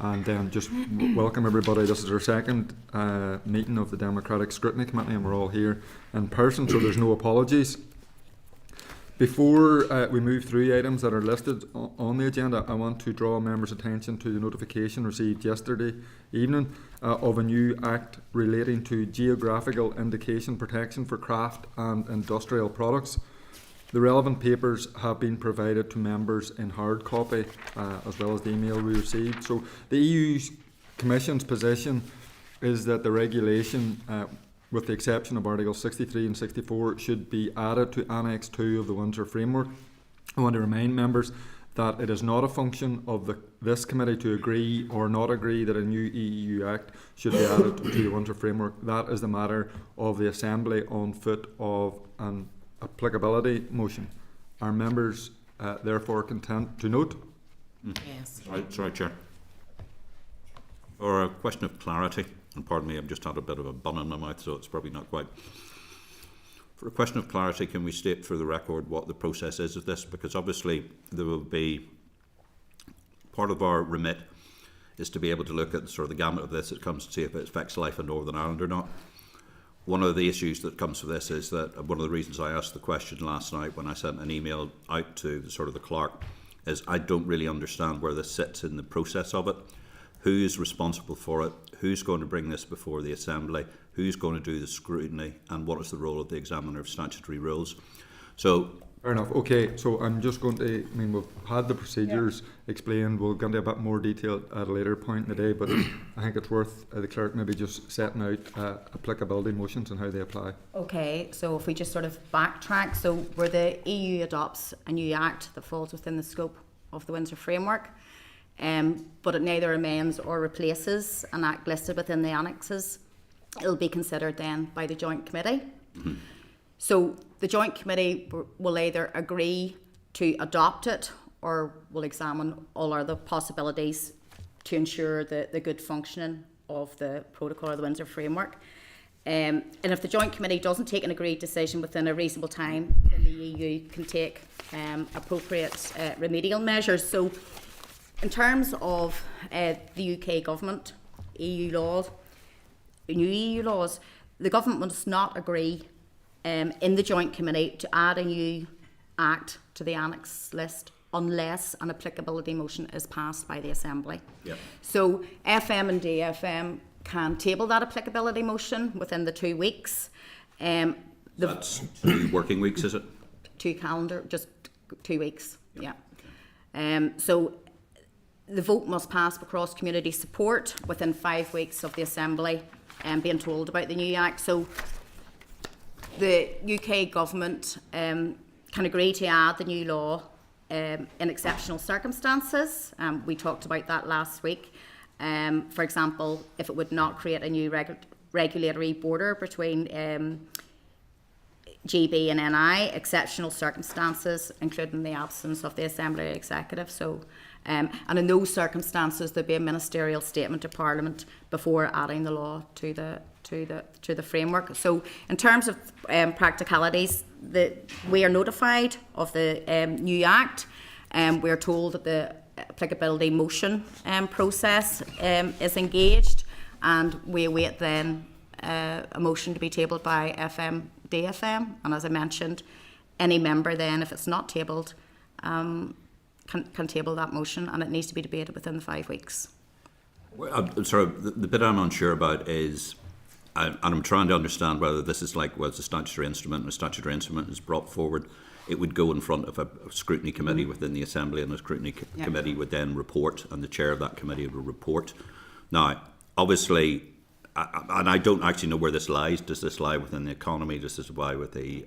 And then just welcome everybody. This is our second meeting of the Democratic Scrutiny Committee, and we're all here in person, so there's no apologies. Before we move through items that are listed on the agenda, I want to draw members' attention to the notification received yesterday evening of a new act relating to geographical indication protection for craft and industrial products. The relevant papers have been provided to members in hard copy, as well as the email we received. So the EU Commission's position is that the regulation, with the exception of Articles 63 and 64, should be added to Annex 2 of the Windsor Framework. I want to remind members that it is not a function of this committee to agree or not agree that a new EU Act should be added to the Windsor Framework. That is the matter of the Assembly on foot of an applicability motion. Are members therefore content to note? Yes. Sorry, Chair. For a question of clarity, and pardon me, I've just had a bit of a bun in my mouth, so it's probably not quite. For a question of clarity, can we state for the record what the process is of this? Because obviously there will be, part of our remit is to be able to look at sort of the gamut of this. It comes to see if it affects life in Northern Ireland or not. One of the issues that comes from this is that one of the reasons I asked the question last night when I sent an email out to the clerk is I don't really understand where this sits in the process of it. Who is responsible for it? Who's going to bring this before the Assembly? Who's going to do the scrutiny? And what is the role of the Examiner of Statutory Rules? So, fair enough. Okay, so I'm just going to, we've had the procedures explained. We'll get into a bit more detail at a later point in the day, but I think it's worth the clerk maybe just setting out applicability motions and how they apply. Okay, so if we just sort of backtrack, so where the EU adopts a new act that falls within the scope of the Windsor Framework, but it neither amends or replaces an act listed within the annexes, it'll be considered then by the Joint Committee. Mm-hmm. So the Joint Committee will either agree to adopt it or will examine all other possibilities to ensure the good functioning of the protocol or the Windsor Framework. And if the Joint Committee doesn't take an agreed decision within a reasonable time, then the EU can take appropriate remedial measures. So in terms of the UK government, new EU laws, the government must not agree in the Joint Committee to add a new act to the annex list unless an applicability motion is passed by the Assembly. Yep. So FM and DFM can table that applicability motion within the 2 weeks. That's 2 working weeks, is it? 2 calendar, just 2 weeks, yep. Yeah. So the vote must pass with cross-community support within 5 weeks of the Assembly being told about the new Act. So the UK government can agree to add the new law in exceptional circumstances. We talked about that last week. For example, if it would not create a new regulatory border between GB and NI, exceptional circumstances, including the absence of the Assembly Executive. So, and in those circumstances, there'd be a ministerial statement to Parliament before adding the law to the framework. So, in terms of practicalities, we are notified of the new Act. We are told that the applicability motion process is engaged, and we await then a motion to be tabled by FM, DFM, and as I mentioned, any member then, if it's not tabled, can table that motion, and it needs to be debated within the 5 weeks. Well, I'm sorry, the bit I'm unsure about is, and I'm trying to understand whether this is like, well, it's a statutory instrument, and a statutory instrument is brought forward, it would go in front of a scrutiny committee within the Assembly, and the scrutiny committee would then report, and the chair of that committee would report. Now, obviously, and I don't actually know where this lies. Does this lie within the economy? Does this lie with the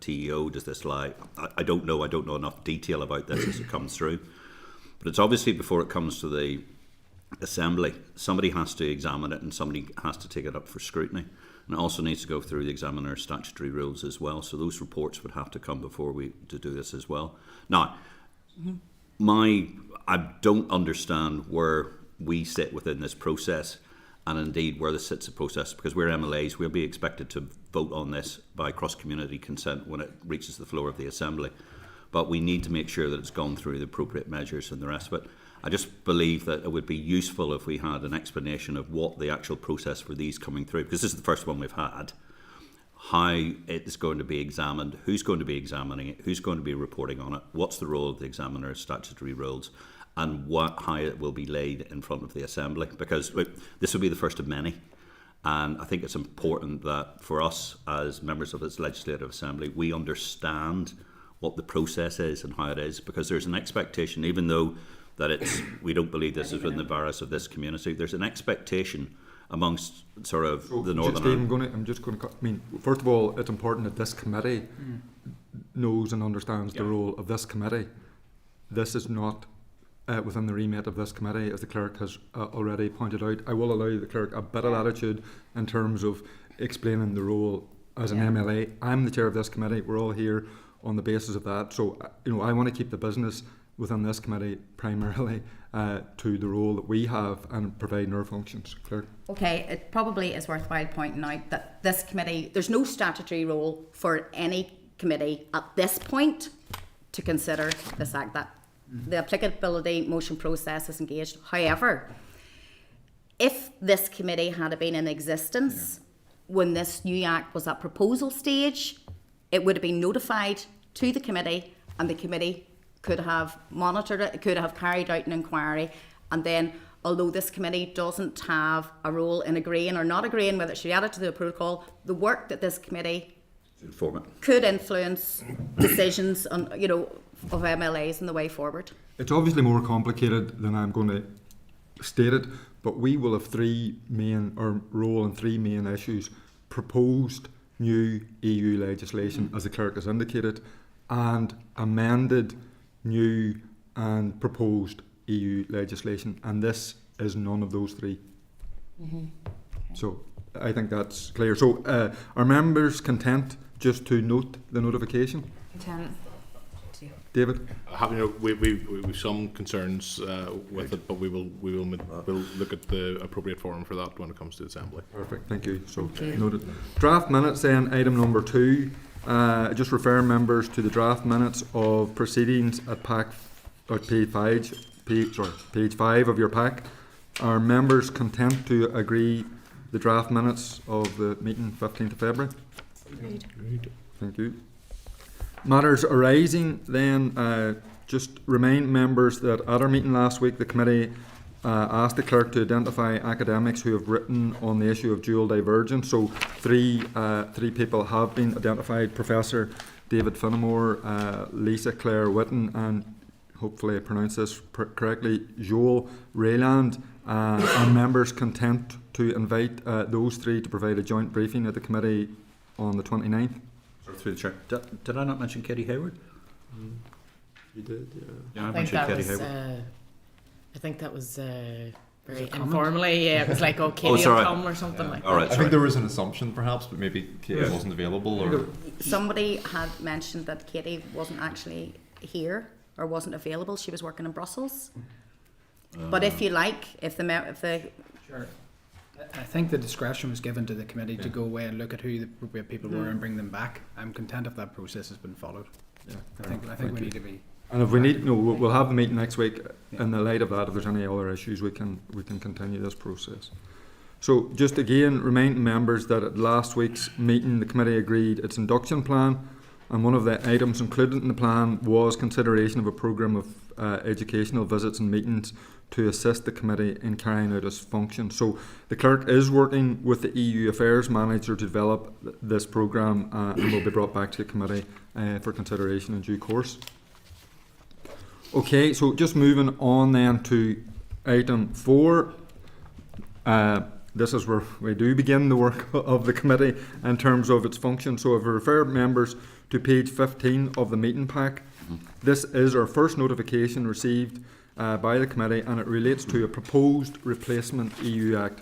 TEO? Does this lie? I don't know. I don't know enough detail about this as it comes through. But it's obviously before it comes to the Assembly, somebody has to examine it and somebody has to take it up for scrutiny. And it also needs to go through the Examiner's Statutory Rules as well. So those reports would have to come before we to do this as well. Now, I don't understand where we sit within this process, and indeed where this sits in the process, because we're MLAs, we'll be expected to vote on this by cross-community consent when it reaches the floor of the Assembly. But we need to make sure that it's gone through the appropriate measures and the rest of it. I just believe that it would be useful if we had an explanation of what the actual process for these coming through, because this is the first one we've had, how it is going to be examined, who's going to be examining it, who's going to be reporting on it, what's the role of the examiner's statutory roles, and how it will be laid in front of the Assembly, because look, this will be the first of many. And I think it's important that for us as members of this Legislative Assembly, we understand what the process is and how it is, because there's an expectation, even though that we don't believe this is within the virus of this community, there's an expectation amongst sort of the Northern Ireland. I'm just going to first of all, it's important that this committee knows and understands the role of this committee. This is not within the remit of this committee, as the clerk has already pointed out. I will allow the clerk a bit of latitude in terms of explaining the role as an MLA. I'm the chair of this committee. We're all here on the basis of that. So, I want to keep the business within this committee primarily to the role that we have and providing our functions. Clerk. Okay, it probably is worthwhile pointing out that this committee, there's no statutory role for any committee at this point to consider this act. That the applicability motion process is engaged. However, if this committee had been in existence when this new act was at proposal stage, it would have been notified to the committee, and the committee could have monitored it, could have carried out an inquiry, and then, although this committee doesn't have a role in agreeing or not agreeing whether it should be added to the protocol, the work that this committee could influence decisions on, of MLAs and the way forward. It's obviously more complicated than I'm going to state it, but we will have three main issues: proposed new EU legislation, as the clerk has indicated, and amended new and proposed EU legislation, and this is none of those three. Okay. So I think that's clear. So are members content just to note the notification? Content. David? We've some concerns with it, but we'll look at the appropriate forum for that when it comes to the Assembly. Perfect, thank you. So noted. Draft minutes then, item number 2. Just refer members to the draft minutes of proceedings at page 5 of your pack. Are members content to agree the draft minutes of the meeting 15th of February? Agreed. Thank you. Matters arising then, just remind members that at our meeting last week, the committee asked the clerk to identify academics who have written on the issue of dual divergence. So three people have been identified: Professor David Finnemore, Lisa Claire Whitten, and hopefully I pronounce this correctly, Joel Rayland. Are members content to invite those three to provide a joint briefing at the committee on the 29th? Through the chair. Did I not mention Katie Hayward? You did, Yeah, I mentioned Katie Hayward. I think that was very informally. Yeah, it was like, Katie will come or something like that. All right, I think there was an assumption perhaps, but maybe Katie wasn't available. Or Somebody had mentioned that Katie wasn't actually here or wasn't available. She was working in Brussels. But if you like, if the Sure. I think the discretion was given to the committee to go away and look at who the appropriate people were and bring them back. I'm content if that process has been followed. Yeah. I think we need to be. And if we need, we'll have the meeting next week. In the light of that, if there's any other issues, we can continue this process. So just again, reminding members that at last week's meeting, the committee agreed its induction plan, and one of the items included in the plan was consideration of a programme of educational visits and meetings to assist the committee in carrying out its function. So the clerk is working with the EU Affairs Manager to develop this programme and will be brought back to the committee for consideration in due course. Okay, so just moving on then to item 4. This is where we do begin the work of the committee in terms of its function. So if we refer members to page 15 of the meeting pack, this is our first notification received by the committee, and it relates to a proposed replacement EU Act.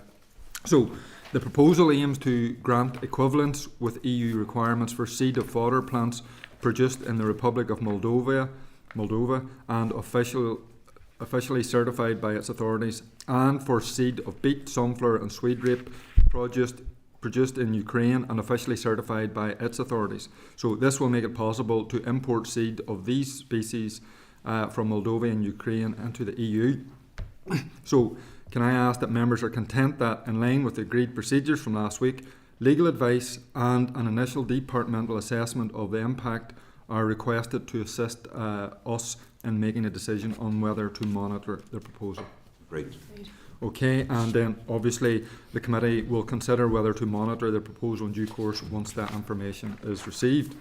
So the proposal aims to grant equivalence with EU requirements for seed of fodder plants produced in the Republic of Moldova and officially certified by its authorities, and for seed of beet, sunflower and swede rape produced in Ukraine and officially certified by its authorities. So this will make it possible to import seed of these species from Moldova and Ukraine into the EU. So, can I ask that members are content that, in line with the agreed procedures from last week, legal advice and an initial departmental assessment of the impact are requested to assist us in making a decision on whether to monitor the proposal? Great. Okay, and then obviously the committee will consider whether to monitor the proposal in due course once that information is received.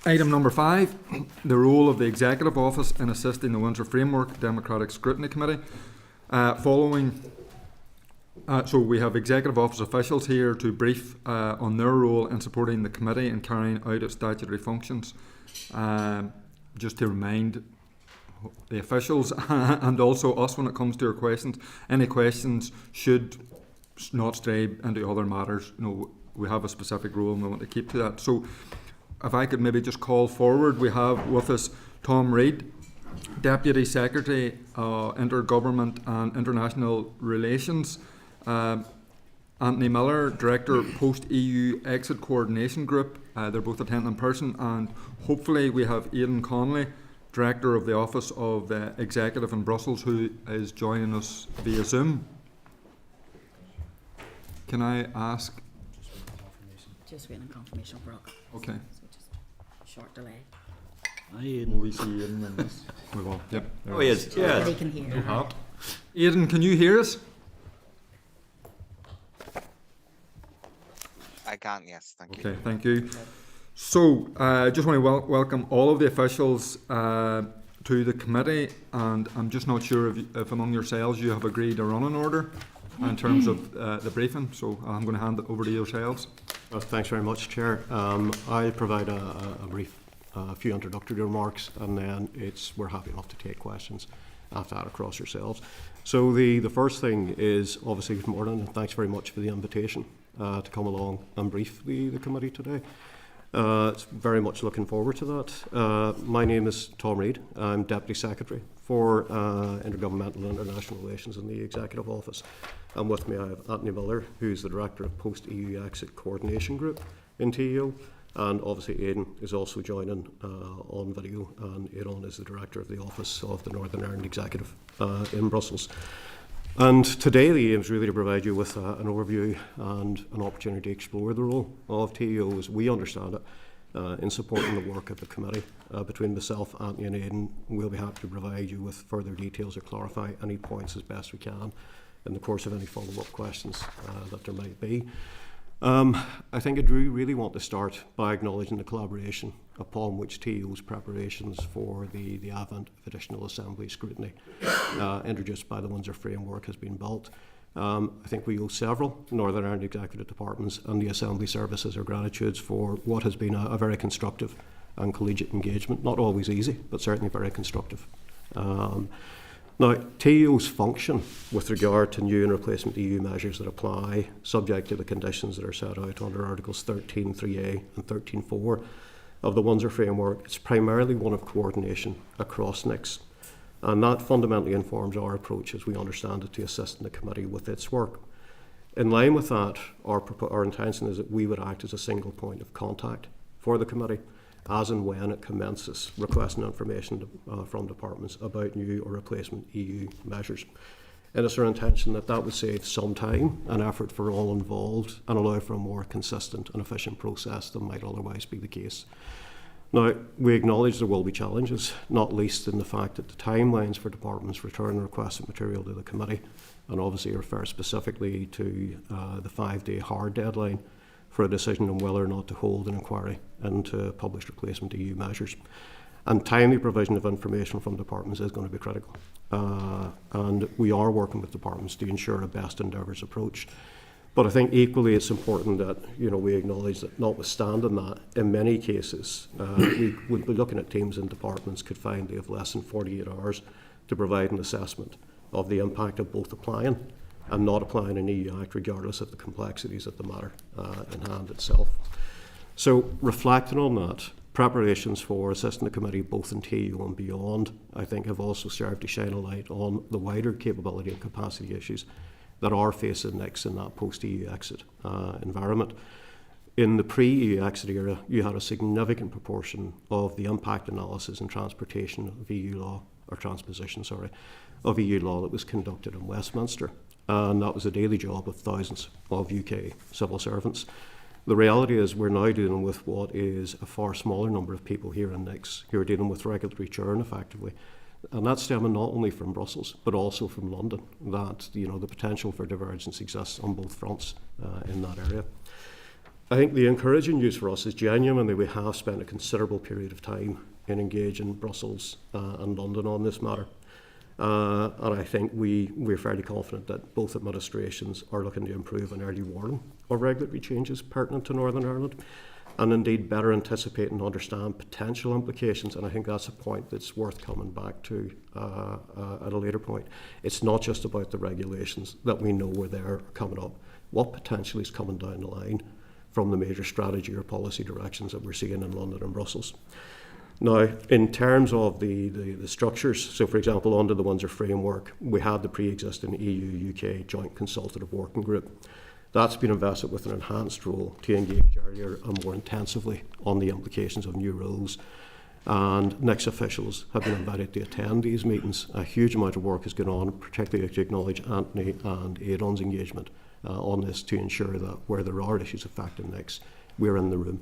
Item number 5, the role of the Executive Office in assisting the Windsor Framework Democratic Scrutiny Committee. So we have Executive Office officials here to brief on their role in supporting the committee in carrying out its statutory functions. Just to remind the officials and also us when it comes to your questions, any questions should not stray into other matters. We have a specific rule and we want to keep to that. So if I could maybe just call forward, we have with us Tom Reid, Deputy Secretary, Intergovernment and International Relations, Anthony Miller, Director, Post-EU Exit Coordination Group. They're both attending in person, and hopefully we have Aidan Connolly, Director of the Office of the Executive in Brussels, who is joining us via Zoom. Can I ask? Just waiting on confirmation, Brock. Okay. So just a short delay. Will we see Aidan in this? We will. Yep. Oh, yes. Yeah. They can hear. Aidan, can you hear us? I can, yes, thank you. Okay, thank you. So, I just want to welcome all of the officials to the committee, and I'm just not sure if among yourselves you have agreed a running order in terms of the briefing, so I'm going to hand it over to yourselves. Well, thanks very much, Chair. I'll provide a brief, few introductory remarks, and then we're happy enough to take questions after that across yourselves. So the first thing is, obviously, good morning, and thanks very much for the invitation to come along and brief the committee today. It's very much looking forward to that. My name is Tom Reid. I'm Deputy Secretary for Intergovernmental and International Relations in the Executive Office. And with me I have Anthony Miller, who's the Director of Post-EU Exit Coordination Group in TEO. And obviously Aidan is also joining on video, and Aidan is the Director of the Office of the Northern Ireland Executive in Brussels. And today the aim is really to provide you with an overview and an opportunity to explore the role of TEO as we understand it in supporting the work of the committee. Between myself, Anthony and Aidan, we'll be happy to provide you with further details or clarify any points as best we can in the course of any follow-up questions that there might be. I think I do really want to start by acknowledging the collaboration upon which TEO's preparations for the advent of additional Assembly scrutiny introduced by the Windsor Framework has been built. I think we owe several Northern Ireland Executive Departments and the Assembly Services our gratitudes for what has been a very constructive and collegiate engagement. Not always easy, but certainly very constructive. Now, TEO's function with regard to new and replacement EU measures that apply, subject to the conditions that are set out under Articles 13.3a and 13.4 of the Windsor Framework, is primarily one of coordination across NICs. And that fundamentally informs our approach, as we understand it, to assisting the committee with its work. In line with that, our intention is that we would act as a single point of contact for the committee, as and when it commences requesting information from departments about new or replacement EU measures. And it's our intention that that would save some time and effort for all involved and allow for a more consistent and efficient process than might otherwise be the case. Now, we acknowledge there will be challenges, not least in the fact that the timelines for departments returning requested material to the committee, and obviously refer specifically to the 5-day hard deadline for a decision on whether or not to hold an inquiry into published replacement EU measures. And timely provision of information from departments is going to be critical. And we are working with departments to ensure a best endeavours approach. But I think equally it's important that we acknowledge that notwithstanding that, in many cases, we would be looking at teams and departments could find they have less than 48 hours to provide an assessment of the impact of both applying and not applying an EU Act, regardless of the complexities of the matter in hand itself. So, reflecting on that, preparations for assisting the committee both in TEO and beyond, I think, have also served to shine a light on the wider capability and capacity issues that are facing NICs in that post-EU exit environment. in the pre-EU exit era, you had a significant proportion of the impact analysis and transportation of EU law, or transposition, sorry, of EU law that was conducted in Westminster. And that was a daily job of thousands of UK civil servants. The reality is we're now dealing with what is a far smaller number of people here in NICS who are dealing with regulatory churn effectively. And that's stemming not only from Brussels, but also from London, that the potential for divergence exists on both fronts in that area. I think the encouraging news for us is genuinely we have spent a considerable period of time in engaging Brussels and London on this matter. And I think we're fairly confident that both administrations are looking to improve an early warning of regulatory changes pertinent to Northern Ireland, and indeed better anticipate and understand potential implications. And I think that's a point that's worth coming back to at a later point. It's not just about the regulations that we know were there coming up. What potentially is coming down the line from the major strategy or policy directions that we're seeing in London and Brussels. Now, in terms of the structures, so for example, under the Windsor framework, we had the pre-existing EU-UK Joint Consultative Working Group. That's been invested with an enhanced role to engage earlier and more intensively on the implications of new rules. And NICS officials have been invited to attend these meetings. A huge amount of work has gone on, particularly to acknowledge Anthony and Aidan's engagement on this to ensure that where there are issues affecting NICS, we're in the room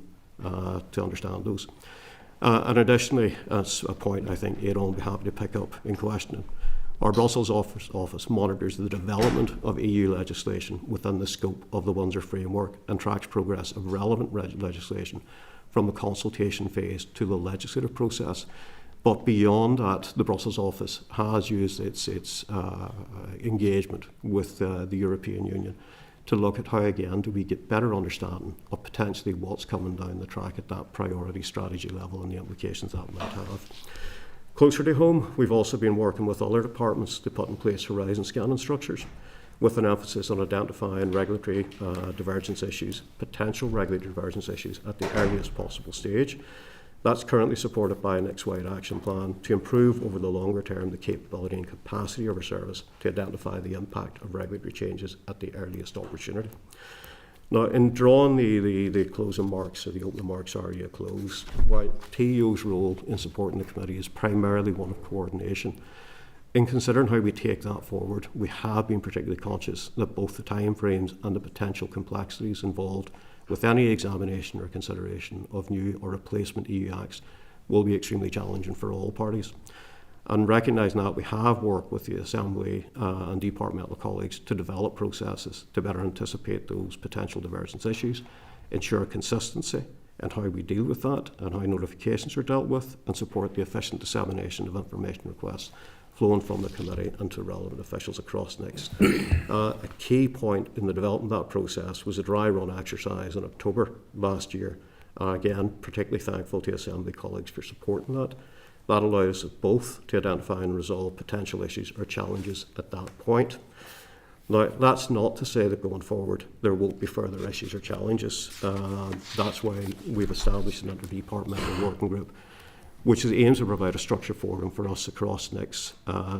to understand those. And additionally, as a point I think Aidan will be happy to pick up in questioning, our Brussels office monitors the development of EU legislation within the scope of the Windsor framework and tracks progress of relevant legislation from the consultation phase to the legislative process. But beyond that, the Brussels office has used its engagement with the European Union to look at how, again, do we get better understanding of potentially what's coming down the track at that priority strategy level and the implications that might have. Closer to home, we've also been working with other departments to put in place horizon scanning structures with an emphasis on identifying regulatory divergence issues, potential regulatory divergence issues at the earliest possible stage. That's currently supported by a NICS-wide action plan to improve over the longer term the capability and capacity of our service to identify the impact of regulatory changes at the earliest opportunity. Now, in drawing the closing marks, or the opening marks are yet closed, while TEO's role in supporting the committee is primarily one of coordination, in considering how we take that forward, we have been particularly conscious that both the timeframes and the potential complexities involved with any examination or consideration of new or replacement EU acts will be extremely challenging for all parties. And recognising that, we have worked with the Assembly and departmental colleagues to develop processes to better anticipate those potential divergence issues, ensure consistency in how we deal with that and how notifications are dealt with, and support the efficient dissemination of information requests flowing from the committee and to relevant officials across NICS. A key point in the development of that process was a dry run exercise in October last year. Again, particularly thankful to Assembly colleagues for supporting that. That allows us both to identify and resolve potential issues or challenges at that point. Now, that's not to say that going forward there won't be further issues or challenges. That's why we've established an interdepartmental working group, which aims to provide a structured forum for us across NICS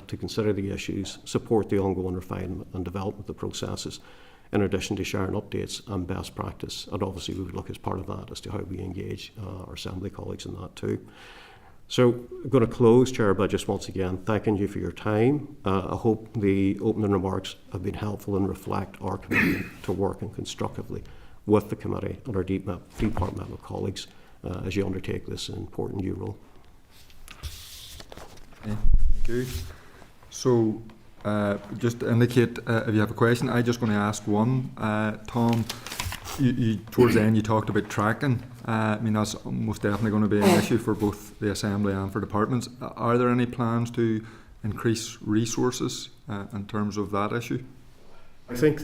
to consider the issues, support the ongoing refinement and development of the processes, in addition to sharing updates and best practice. And obviously we would look as part of that as to how we engage our Assembly colleagues in that too. So I'm going to close, Chair, by just once again thanking you for your time. I hope the opening remarks have been helpful and reflect our commitment to working constructively with the committee and our departmental colleagues as you undertake this important new role. Okay, thank you. So just to indicate if you have a question, I'm just going to ask one. Tom, you towards the end you talked about tracking. I mean, that's most definitely going to be an issue for both the Assembly and for departments. Are there any plans to increase resources in terms of that issue? I think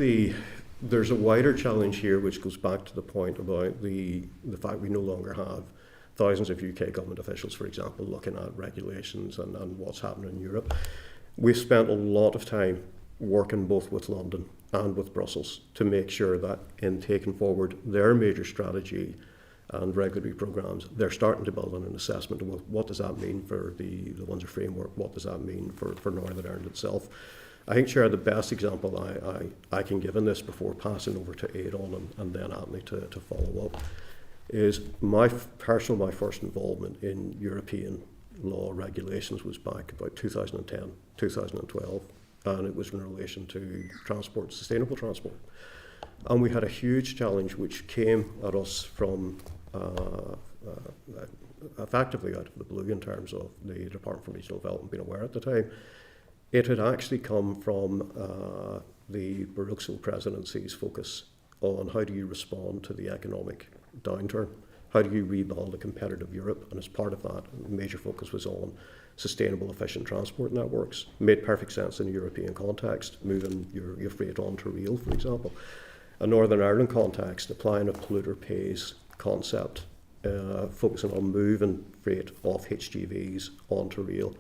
there's a wider challenge here which goes back to the point about the fact we no longer have thousands of UK government officials, for example, looking at regulations and what's happening in Europe. We've spent a lot of time working both with London and with Brussels to make sure that in taking forward their major strategy and regulatory programmes, they're starting to build on an assessment of what does that mean for the Windsor framework, what does that mean for Northern Ireland itself. I think, Chair, the best example I can give in this before passing over to Aidan and then Anthony to follow up is my first involvement in European law regulations was back about 2010, 2012, and it was in relation to transport, sustainable transport. And we had a huge challenge which came at us from effectively out of the blue in terms of the Department for Regional Development being aware at the time. It had actually come from the Barroso presidency's focus on how do you respond to the economic downturn, how do you rebuild a competitive Europe, and as part of that, the major focus was on sustainable, efficient transport networks. Made perfect sense in a European context, moving your freight onto rail, for example. A Northern Ireland context, applying a polluter pays concept, focusing on moving freight off HGVs onto rail,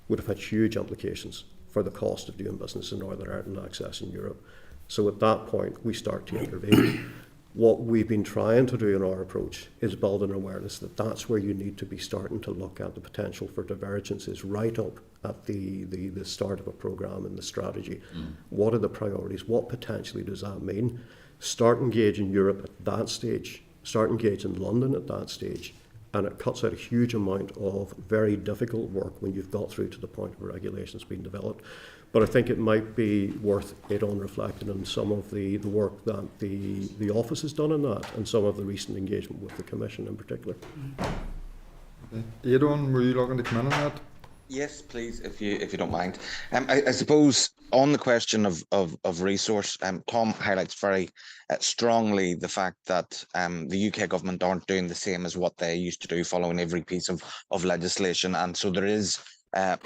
would have had huge implications for the cost of doing business in Northern Ireland and accessing Europe. So at that point, we start to intervene. What we've been trying to do in our approach is build an awareness that that's where you need to be starting to look at the potential for divergences right up at the start of a programme and the strategy. What are the priorities? What potentially does that mean? Start engaging Europe at that stage. Start engaging London at that stage. And it cuts out a huge amount of very difficult work when you've got through to the point where regulations being developed. But I think it might be worth it on reflecting on some of the work that the office has done in that and some of the recent engagement with the Commission in particular. Aidan, were you looking to come in on that? Yes, please, if you don't mind. I suppose on the question of resource, Tom highlights very strongly the fact that the UK government aren't doing the same as what they used to do following every piece of legislation, and so there is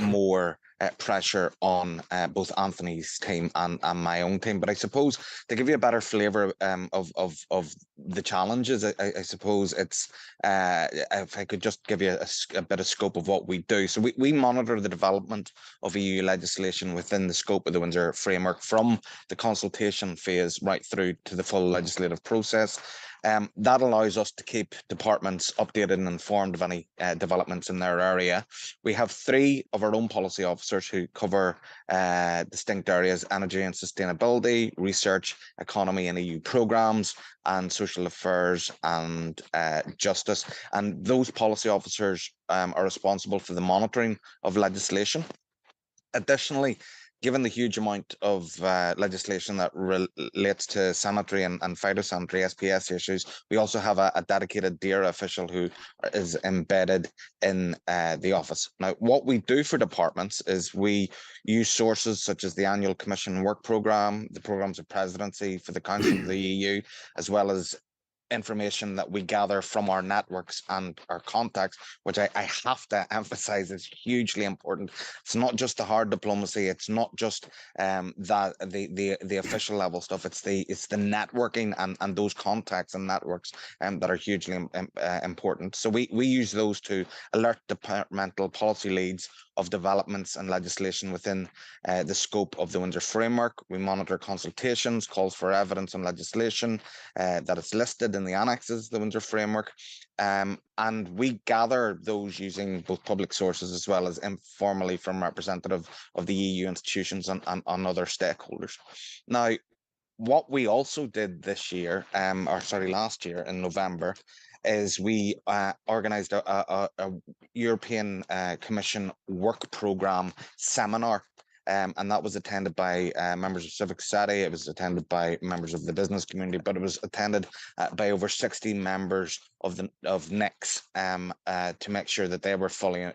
more pressure on both Anthony's team and my own team. But I suppose to give you a better flavour of the challenges, I suppose it's if I could just give you a bit of scope of what we do. So we monitor the development of EU legislation within the scope of the Windsor framework from the consultation phase right through to the full legislative process. That allows us to keep departments updated and informed of any developments in their area. We have 3 of our own policy officers who cover distinct areas: energy and sustainability, research, economy and EU programmes, and social affairs and justice. And those policy officers are responsible for the monitoring of legislation. Additionally, given the huge amount of legislation that relates to sanitary and phytosanitary SPS issues, we also have a dedicated DERA official who is embedded in the office. Now, what we do for departments is we use sources such as the annual Commission Work Programme, the Programmes of Presidency for the Council of the EU, as well as information that we gather from our networks and our contacts, which I have to emphasize is hugely important. It's not just the hard diplomacy, it's not just that the official level stuff, it's the networking and those contacts and networks that are hugely important. So we use those to alert departmental policy leads of developments and legislation within the scope of the Windsor framework. We monitor consultations, calls for evidence on legislation that is listed in the annexes of the Windsor framework, and we gather those using both public sources as well as informally from representatives of the EU institutions and other stakeholders. Now, what we also did this year, last year in November, is we organised a European Commission work programme seminar, and that was attended by members of civic society. It was attended by members of the business community, but it was attended by over 60 members of NICs to make sure that they were fully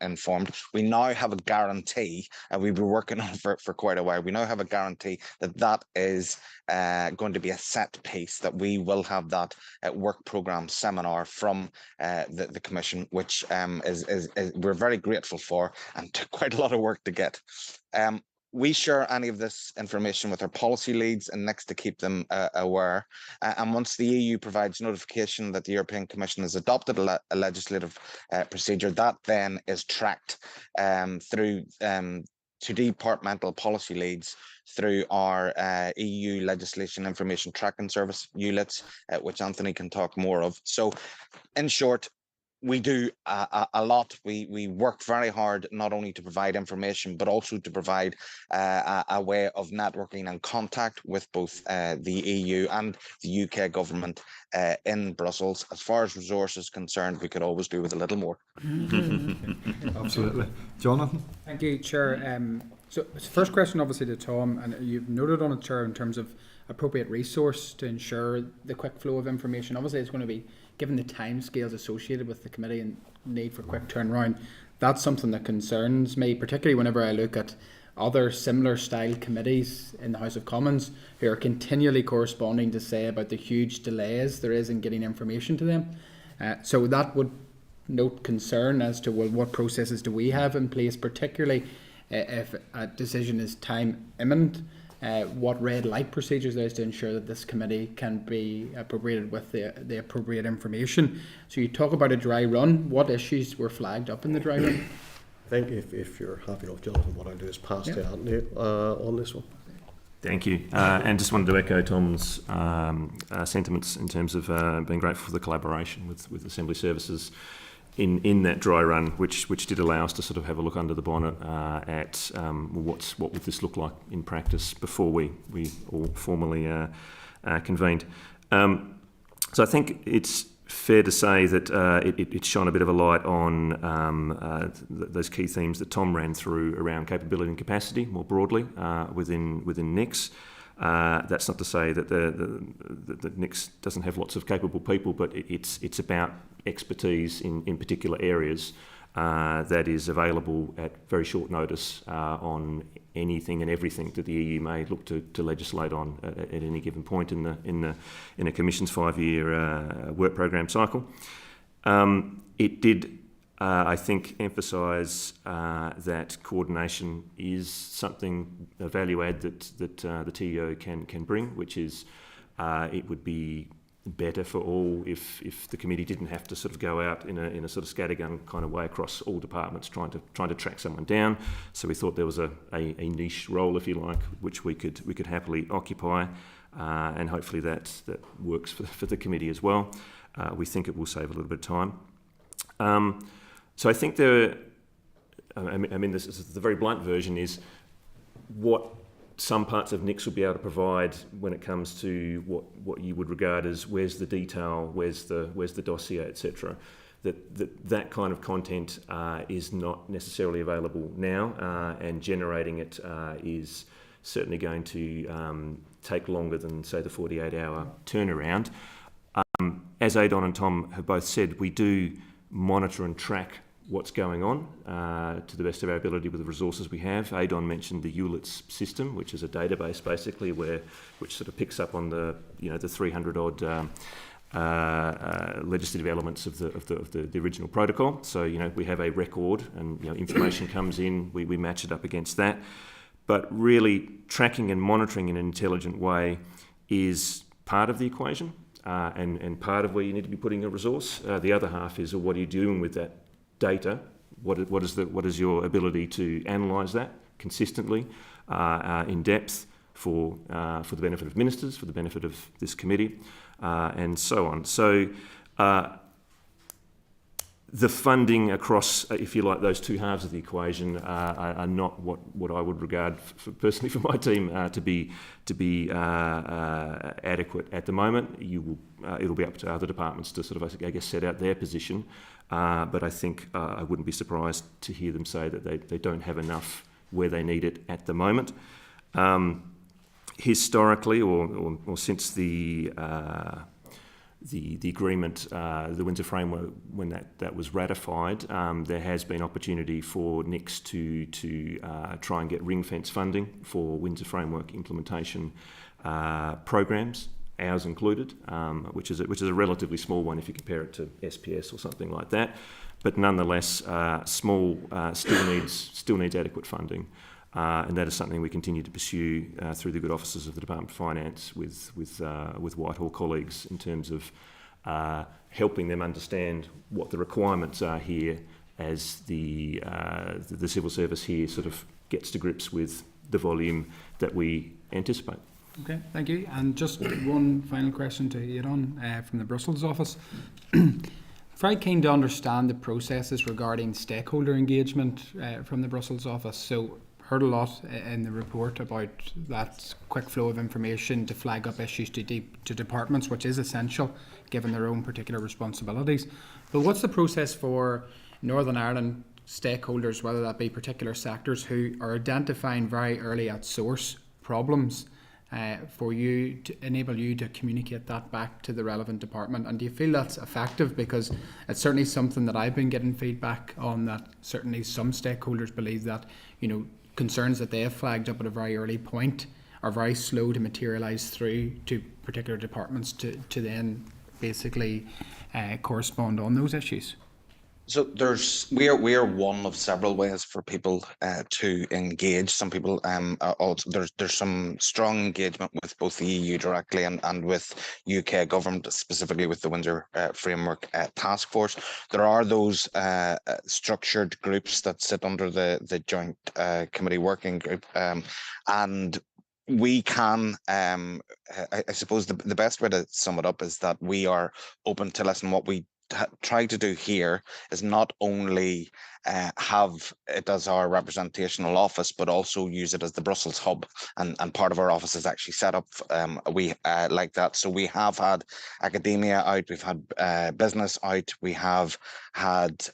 informed. We now have a guarantee, and we've been working on it for quite a while. We now have a guarantee that is going to be a set piece, that we will have that work programme seminar from the Commission, which is we're very grateful for, and took quite a lot of work to get. We share any of this information with our policy leads and next to keep them aware. And once the EU provides notification that the European Commission has adopted a legislative procedure, that then is tracked through to departmental policy leads through our EU legislation information tracking service, ULITS, which Anthony can talk more of. So in short, we do a lot. We work very hard not only to provide information, but also to provide a way of networking and contact with both the EU and the UK government in Brussels. As far as resources concerned, we could always do with a little more. Absolutely. Jonathan? Thank you, Chair. So first question obviously to Tom, and you've noted on it, Chair, in terms of appropriate resource to ensure the quick flow of information. Obviously it's going to be, given the timescales associated with the committee and need for quick turnaround, that's something that concerns me, particularly whenever I look at other similar style committees in the House of Commons who are continually corresponding to say about the huge delays there is in getting information to them. So that would note concern as to, well, what processes do we have in place, particularly if a decision is time imminent. What red light procedures there is to ensure that this committee can be appropriated with the appropriate information. So you talk about a dry run. What issues were flagged up in the dry run? I think if you're happy enough, Jonathan, what I'll do is pass to Anthony on this one. Thank you. And just wanted to echo Tom's sentiments in terms of being grateful for the collaboration with Assembly Services in that dry run, which did allow us to sort of have a look under the bonnet at what would this look like in practice before we all formally convened. So I think it's fair to say that it shone a bit of a light on those key themes that Tom ran through around capability and capacity more broadly within NICS. That's not to say that the NICS doesn't have lots of capable people, but it's about expertise in particular areas that is available at very short notice on anything and everything that the EU may look to legislate on at any given point in a Commission's 5-year work programme cycle. It did, I think, emphasise that coordination is something, a value add that the TEO can bring, which is it would be better for all if the committee didn't have to sort of go out in a sort of scattergun kind of way across all departments trying to track someone down. So we thought there was a niche role, if you like, which we could happily occupy, and hopefully that works for the committee as well. We think it will save a little bit of time. So I think I mean, this is the very blunt version is what some parts of NICS will be able to provide when it comes to what you would regard as where's the detail, where's the dossier, etc. That kind of content is not necessarily available now, and generating it is certainly going to take longer than, say, the 48-hour turnaround. As Adon and Tom have both said, we do monitor and track what's going on to the best of our ability with the resources we have. Adon mentioned the ULITS system, which is a database basically which sort of picks up on the 300 odd legislative elements of the original protocol. So we have a record, and information comes in, we match it up against that. But really tracking and monitoring in an intelligent way is part of the equation, and part of where you need to be putting a resource. The other half is, what are you doing with that data? What is your ability to analyse that consistently, in depth, for the benefit of ministers, for the benefit of this committee, and so on. So the funding across, if you like, those two halves of the equation are not what I would regard personally for my team to be adequate at the moment. It'll be up to other departments to sort of, I guess, set out their position. But I think I wouldn't be surprised to hear them say that they don't have enough where they need it at the moment. Historically, or since the agreement, the Windsor Framework, when that was ratified, there has been opportunity for NICS to try and get ring-fence funding for Windsor Framework implementation programs, ours included, which is a relatively small one if you compare it to SPS or something like that. But nonetheless, small, still needs adequate funding. And that is something we continue to pursue through the good offices of the Department of Finance with Whitehall colleagues in terms of helping them understand what the requirements are here as the civil service here sort of gets to grips with the volume that we anticipate. Okay, thank you. And just one final question to Adon from the Brussels office. Very keen to understand the processes regarding stakeholder engagement from the Brussels office. So heard a lot in the report about that quick flow of information to flag up issues to departments, which is essential given their own particular responsibilities. But what's the process for Northern Ireland stakeholders, whether that be particular sectors, who are identifying very early at source problems, for you to enable you to communicate that back to the relevant department? And do you feel that's effective? Because it's certainly something that I've been getting feedback on, that certainly some stakeholders believe that, you know, concerns that they have flagged up at a very early point are very slow to materialise through to particular departments to then basically correspond on those issues. So we are one of several ways for people to engage. Some people also there's some strong engagement with both the EU directly and with UK government, specifically with the Windsor Framework Task Force. There are those structured groups that sit under the joint committee working group, and we can, I suppose the best way to sum it up is that we are open to listen. What we try to do here is not only have it as our representational office, but also use it as the Brussels hub, and part of our office is actually set up like that. So we have had academia out, we've had business out, we have had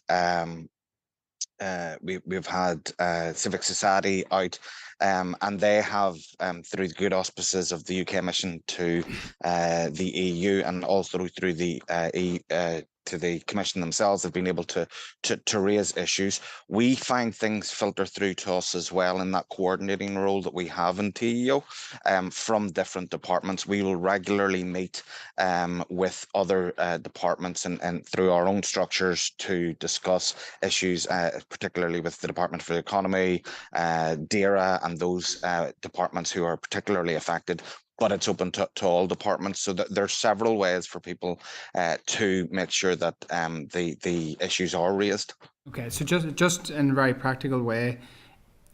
we've had civic society out, and they have, through the good auspices of the UK mission to the EU, and also through the to the Commission themselves, have been able to raise issues. We find things filter through to us as well in that coordinating role that we have in TEO from different departments. We will regularly meet with other departments and through our own structures to discuss issues, particularly with the Department for the Economy, DERA, and those departments who are particularly affected. But it's open to all departments. So there are several ways for people to make sure that the issues are raised. Okay, so just in a very practical way,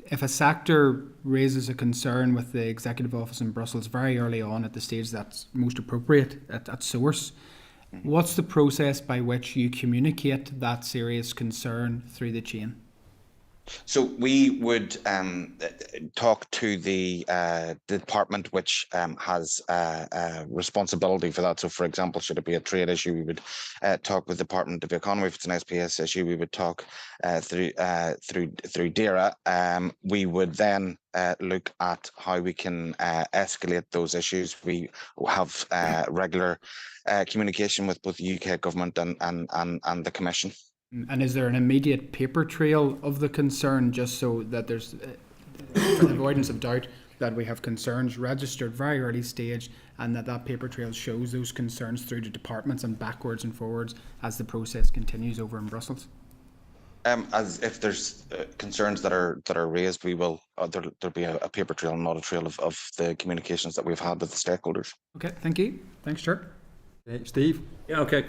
if a sector raises a concern with the Executive Office in Brussels very early on at the stage that's most appropriate at source, what's the process by which you communicate that serious concern through the chain? So we would talk to the department which has responsibility for that. So, for example, should it be a trade issue, we would talk with the Department of the Economy. If it's an SPS issue, we would talk through DERA. We would then look at how we can escalate those issues. We have regular communication with both the UK government and the Commission. And is there an immediate paper trail of the concern, just so that there's, for the avoidance of doubt, that we have concerns registered very early stage, and that paper trail shows those concerns through to departments and backwards and forwards as the process continues over in Brussels? As if there's concerns that are raised, we will there'll be a paper trail and not a trail of the communications that we've had with the stakeholders. Okay, thank you. Thanks, Chair. Steve? Yeah, okay.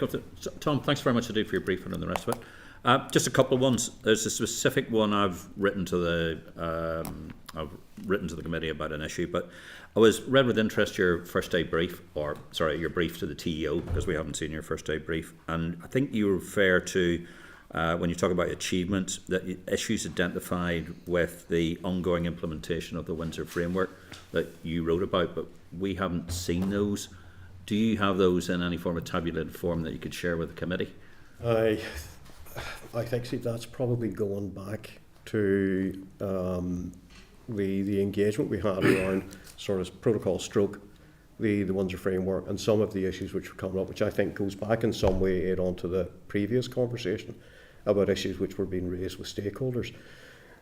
Tom, thanks very much indeed for your briefing and the rest of it. Just a couple of ones. There's a specific one I've written to the committee about an issue, but I read with interest your first day brief, your brief to the TEO, because we haven't seen your first day brief, and I think you refer to when you talk about achievements, that issues identified with the ongoing implementation of the Windsor Framework that you wrote about, but we haven't seen those. Do you have those in any form of tabulated form that you could share with the committee? I think, Steve, that's probably going back to the engagement we had around sort of protocol stroke, the Windsor Framework, and some of the issues which were coming up, which I think goes back in some way onto the previous conversation about issues which were being raised with stakeholders.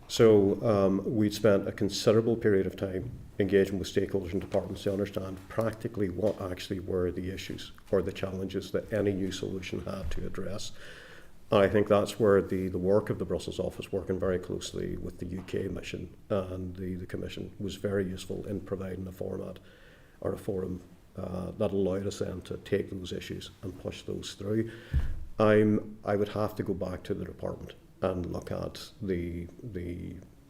So we'd spent a considerable period of time engaging with stakeholders and departments to understand practically what actually were the issues or the challenges that any new solution had to address. And I think that's where the work of the Brussels office, working very closely with the UK mission and the Commission, was very useful in providing a format or a forum that allowed us then to take those issues and push those through. I would have to go back to the department and look at the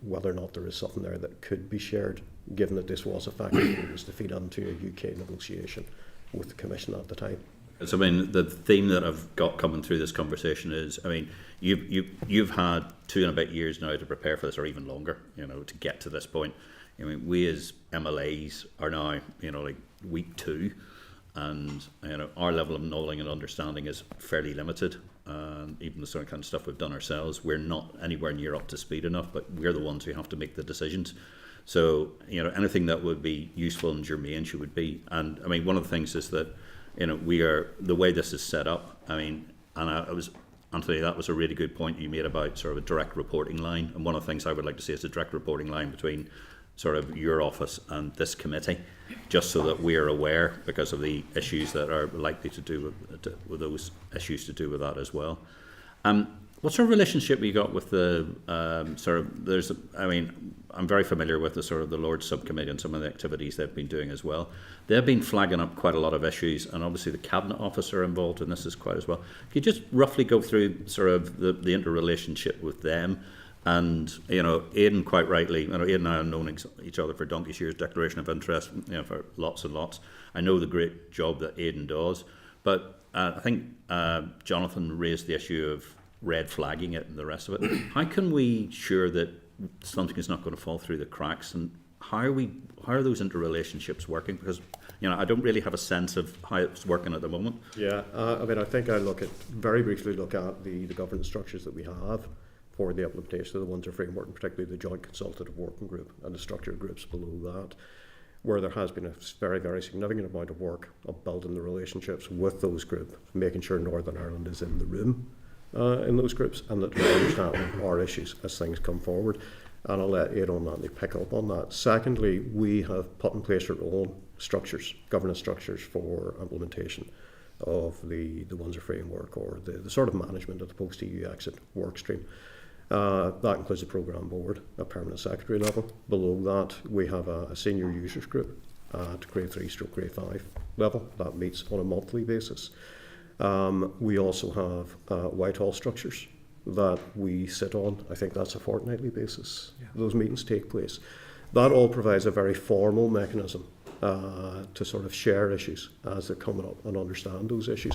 whether or not there is something there that could be shared, given that this was effectively was to feed into a UK negotiation with the Commission at the time. So, I mean, the theme that I've got coming through this conversation is, I mean, you've had 2 and a bit years now to prepare for this, or even longer, to get to this point. I mean, we as MLAs are now, like week 2, and our level of knowing and understanding is fairly limited. Even the sort of kind of stuff we've done ourselves, we're not anywhere near up to speed enough, but we're the ones who have to make the decisions. So, anything that would be useful and germane would be. And I mean, one of the things is that, we are, the way this is set up, I mean, Anthony, that was a really good point you made about sort of a direct reporting line. And one of the things I would like to see is a direct reporting line between sort of your office and this committee, just so that we're aware, because of the issues that are likely to do with those issues to do with that as well. What sort of relationship you got with the I'm very familiar with the sort of the Lords Subcommittee and some of the activities they've been doing as well. They've been flagging up quite a lot of issues, and obviously the Cabinet Office are involved in this as quite as well. Could you just roughly go through sort of the interrelationship with them? And, Aidan, quite rightly, Aidan and I have known each other for donkey's years, declaration of interest, for lots and lots. I know the great job that Aidan does, but I think Jonathan raised the issue of red flagging it and the rest of it. How can we ensure that something is not going to fall through the cracks, and how are those interrelationships working? Because I don't really have a sense of how it's working at the moment. Yeah, I think I very briefly look at the governance structures that we have for the implementation of the Windsor framework, and particularly the joint consultative working group and the structured groups below that, where there has been a very, very significant amount of work of building the relationships with those groups, making sure Northern Ireland is in the room in those groups, and that we understand our issues as things come forward. And I'll let Aidan and Anthony pick up on that. Secondly, we have put in place our own structures, governance structures for implementation of the Windsor framework, or the sort of management of the post-EU exit work stream. That includes a programme board, a permanent secretary level. Below that, we have a senior users group at grade 3/grade 5 level that meets on a monthly basis. We also have Whitehall structures that we sit on. I think that's a fortnightly basis. Yeah. Those meetings take place. That all provides a very formal mechanism to sort of share issues as they're coming up and understand those issues.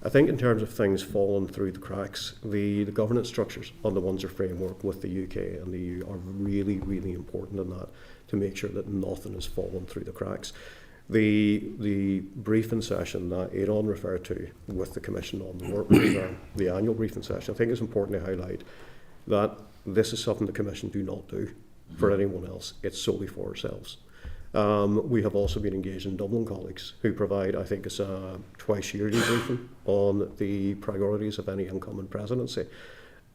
I think in terms of things falling through the cracks, the governance structures on the Windsor framework with the UK and the EU are really, really important in that, to make sure that nothing is falling through the cracks. The briefing session that Aidan referred to with the Commission on the work programme, the annual briefing session, I think it's important to highlight that this is something the Commission do not do for anyone else. It's solely for ourselves. We have also been engaged in Dublin colleagues who provide, I think it's a twice yearly briefing on the priorities of any incoming presidency.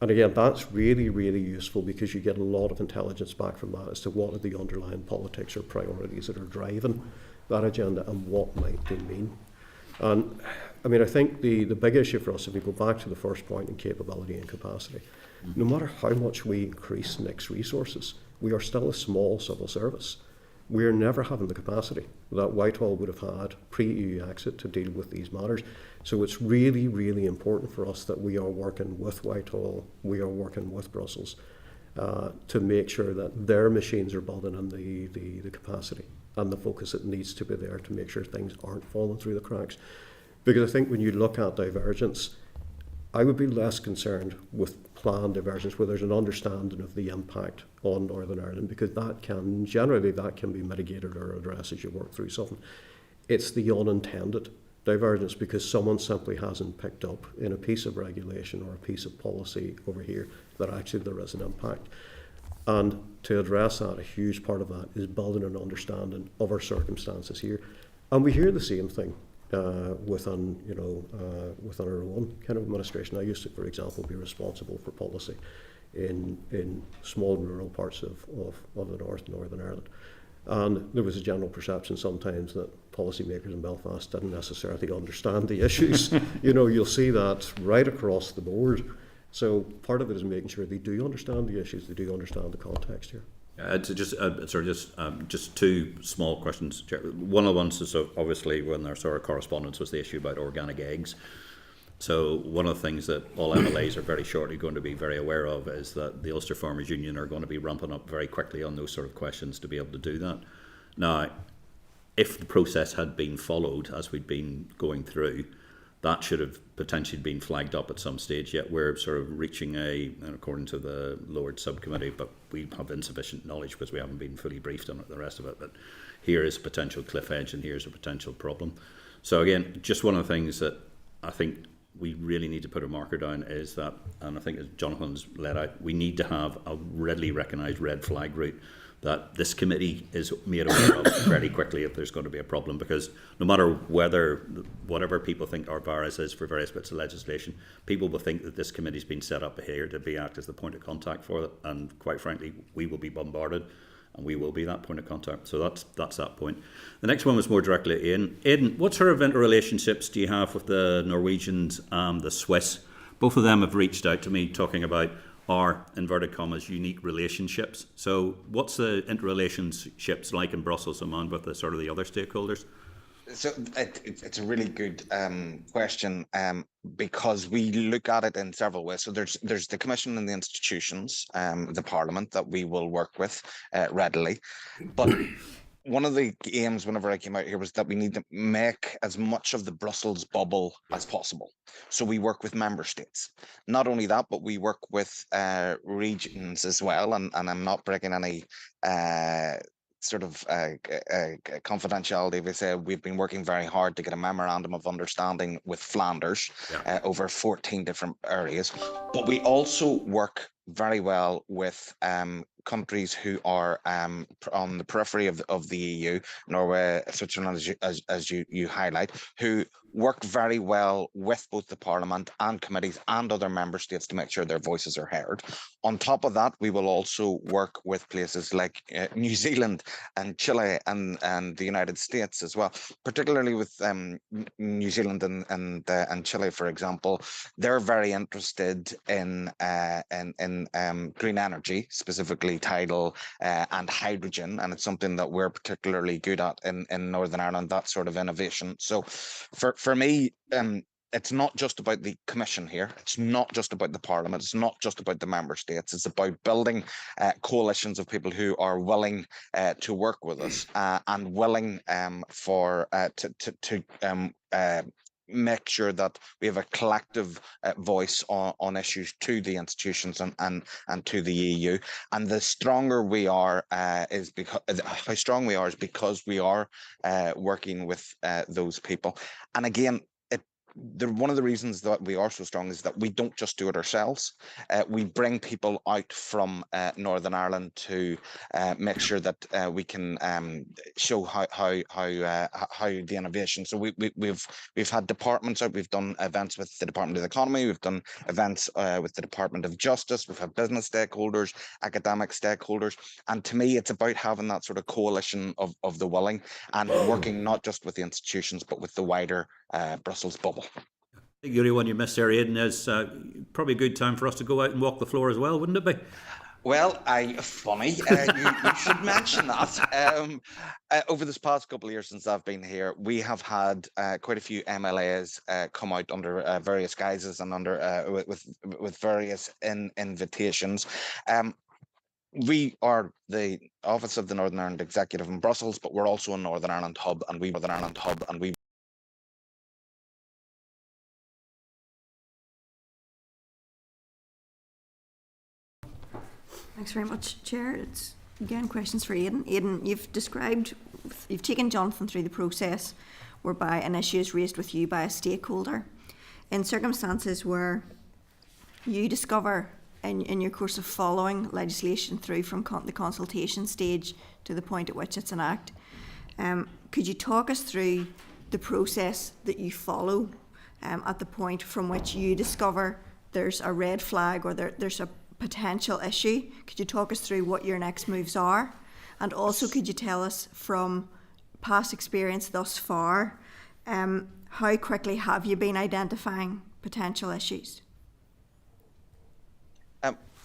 And again, that's really, really useful, because you get a lot of intelligence back from that as to what are the underlying politics or priorities that are driving that agenda and what might they mean. And I think the big issue for us, if we go back to the first point in capability and capacity, no matter how much we increase NIC's resources, we are still a small civil service. We're never having the capacity that Whitehall would have had pre-EU exit to deal with these matters. So it's really, really important for us that we are working with Whitehall, we are working with Brussels to make sure that their machines are building in the capacity and the focus that needs to be there to make sure things aren't falling through the cracks. Because I think when you look at divergence, I would be less concerned with planned divergence where there's an understanding of the impact on Northern Ireland, because that can be mitigated or addressed as you work through something. It's the unintended divergence, because someone simply hasn't picked up in a piece of regulation or a piece of policy over here that actually there is an impact. And to address that, a huge part of that is building an understanding of our circumstances here. And we hear the same thing within our own kind of administration. I used to, for example, be responsible for policy in small rural parts of the north, Northern Ireland. And there was a general perception sometimes that policymakers in Belfast didn't necessarily understand the issues. You'll see that right across the board. So part of it is making sure they do understand the issues, they do understand the context here. Just two small questions. One of the ones is obviously when there's sort of correspondence was the issue about organic eggs. So one of the things that all MLAs are very shortly going to be very aware of is that the Ulster Farmers Union are going to be ramping up very quickly on those sort of questions to be able to do that. Now, if the process had been followed as we'd been going through, that should have potentially been flagged up at some stage, yet we're sort of reaching according to the Lord subcommittee, but we have insufficient knowledge because we haven't been fully briefed on it, the rest of it, but here is a potential cliff edge and here's a potential problem. So again, just one of the things that I think we really need to put a marker down is that, and I think as Jonathan's let out, we need to have a readily recognised red flag route that this committee is made aware of very quickly if there's going to be a problem, because no matter whatever people think our virus is for various bits of legislation, people will think that this committee's been set up here to act as the point of contact for it, and quite frankly we will be bombarded and we will be that point of contact. So that's that point. The next one was more directly at Aidan. Aidan, what sort of interrelationships do you have with the Norwegians and the Swiss? Both of them have reached out to me talking about our, inverted commas, unique relationships. So what's the interrelationships like in Brussels and with the sort of the other stakeholders? So it's a really good question because we look at it in several ways. So there's the Commission and the institutions, the Parliament that we will work with readily. But one of the aims whenever I came out here was that we need to make as much of the Brussels bubble as possible. So we work with member states. Not only that, but we work with regions as well. And I'm not breaking any sort of confidentiality. They say we've been working very hard to get a memorandum of understanding with Flanders over 14 different areas. But we also work very well with countries who are on the periphery of the EU, Norway, Switzerland, as you highlight, who work very well with both the Parliament and committees and other member states to make sure their voices are heard. On top of that, we will also work with places like New Zealand and Chile and the United States as well, particularly with New Zealand and Chile, for example. They're very interested in green energy, specifically tidal and hydrogen, and it's something that we're particularly good at in Northern Ireland, that sort of innovation. So for me, it's not just about the Commission here. It's not just about the Parliament. It's not just about the member states. It's about building coalitions of people who are willing to work with us and willing to make sure that we have a collective voice on issues to the institutions and to the EU. And the stronger we are is because how strong we are is because we are working with those people. And again, one of the reasons that we are so strong is that we don't just do it ourselves. We bring people out from Northern Ireland to make sure that we can show how the innovation. So we've had departments out. We've done events with the Department of the Economy. We've done events with the Department of Justice. We've had business stakeholders, academic stakeholders, and to me, it's about having that sort of coalition of the willing and working not just with the institutions but with the wider Brussels bubble. I think the only one you missed there, Aidan, is probably a good time for us to go out and walk the floor as well, wouldn't it be? Well, funny, you should mention that. Over this past couple of years since I've been here, we have had quite a few MLAs come out under various guises and under with various invitations. We are the Office of the Northern Ireland Executive in Brussels, but we're also a Northern Ireland hub, and we Thanks very much, Chair. It's again questions for Aidan. Aidan, you've taken Jonathan through the process whereby an issue is raised with you by a stakeholder. In circumstances where you discover in your course of following legislation through from the consultation stage to the point at which it's an act, could you talk us through the process that you follow at the point from which you discover there's a red flag or there's a potential issue? Could you talk us through what your next moves are? And also, could you tell us from past experience thus far, how quickly have you been identifying potential issues?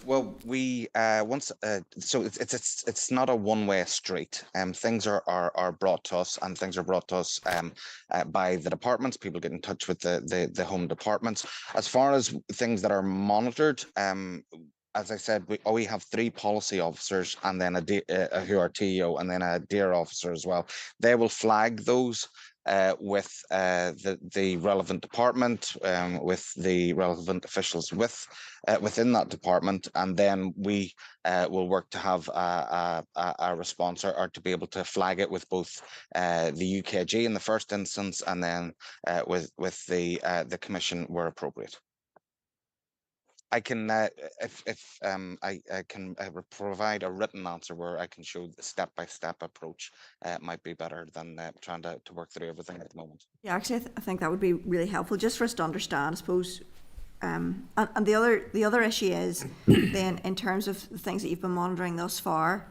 Well, we so it's not a one-way street. Things are brought to us, and things are brought to us by the departments. People get in touch with the home departments. As far as things that are monitored, as I said, we have 3 policy officers and then who are TEO and then a DEAR officer as well. They will flag those with the relevant department, with the relevant officials within that department, and then we will work to have a response or to be able to flag it with both the UKG in the first instance, and then with the Commission where appropriate. I can, if I can provide a written answer where I can show the step-by-step approach, might be better than trying to work through everything at the moment. Yeah, actually, I think that would be really helpful, just for us to understand, I suppose. And the other issue is then, in terms of the things that you've been monitoring thus far,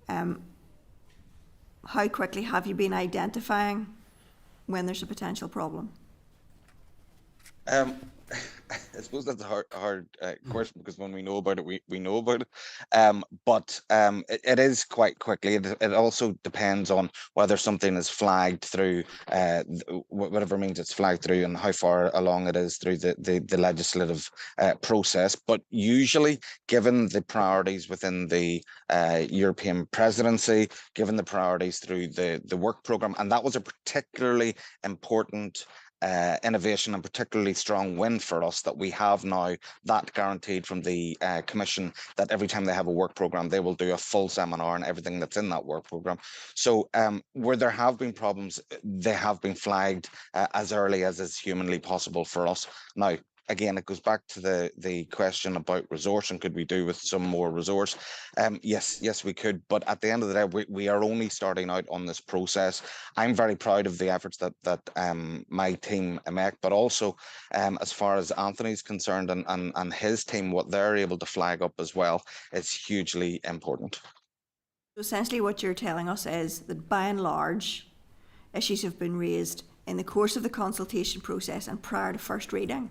how quickly have you been identifying when there's a potential problem? I suppose that's a hard question, because when we know about it, we know about it. But it is quite quickly. It also depends on whether something is flagged through whatever means it's flagged through, and how far along it is through the legislative process. But usually, given the priorities within the European presidency, given the priorities through the work programme, and that was a particularly important innovation and particularly strong win for us, that we have now that guaranteed from the Commission, that every time they have a work programme, they will do a full seminar and everything that's in that work programme. So where there have been problems, they have been flagged as early as is humanly possible for us. Now, again, it goes back to the question about resource, and could we do with some more resource? Yes, we could. But at the end of the day, we are only starting out on this process. I'm very proud of the efforts that my team make, but also as far as Anthony's concerned and his team, what they're able to flag up as well is hugely important. So essentially what you're telling us is that by and large, issues have been raised in the course of the consultation process and prior to first reading.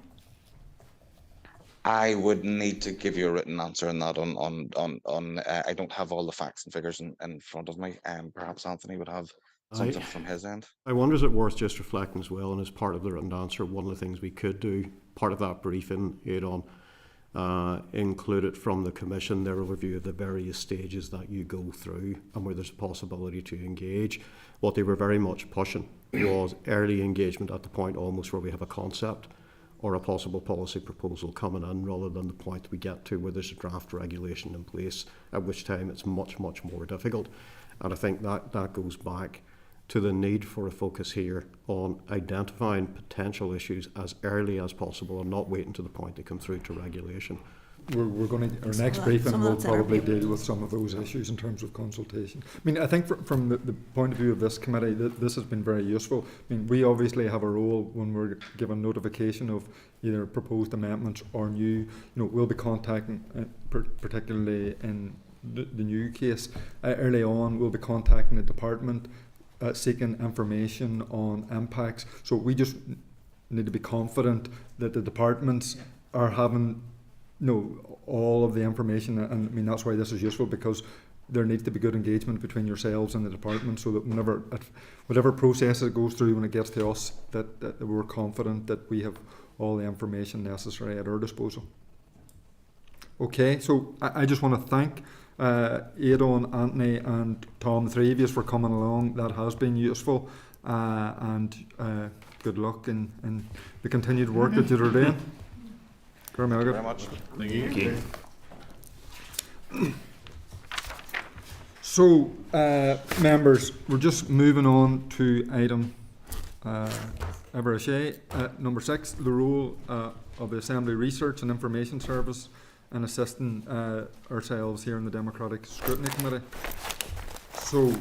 I would need to give you a written answer on that. I don't have all the facts and figures in front of me. Perhaps Anthony would have something from his end. I wonder, is it worth just reflecting as well, and as part of the written answer, one of the things we could do, part of that briefing, Aidan, included from the Commission their overview of the various stages that you go through and where there's a possibility to engage. What they were very much pushing was early engagement at the point almost where we have a concept or a possible policy proposal coming in, rather than the point we get to where there's a draft regulation in place, at which time it's much more difficult. And I think that goes back to the need for a focus here on identifying potential issues as early as possible and not waiting to the point they come through to regulation. We're going to, our next briefing will probably deal with some of those issues in terms of consultation. I mean, I think from the point of view of this committee, this has been very useful. I mean, we obviously have a role when we're given notification of either proposed amendments or new, we'll be contacting, particularly in the new case, early on, we'll be contacting the department, seeking information on impacts. So we just need to be confident that the departments are having all of the information, and I mean that's why this is useful, because there needs to be good engagement between yourselves and the department, so that whatever process it goes through when it gets to us, that we're confident that we have all the information necessary at our disposal. Okay, so I just want to thank Aidan, Anthony and Tom, the three of you, for coming along. That has been useful, and good luck in the continued work that you're doing. Thank you very much. Thank you. So, members, we're just moving on to item number 6, the role of the Assembly Research and Information Service in assisting ourselves here in the Democratic Scrutiny Committee. So,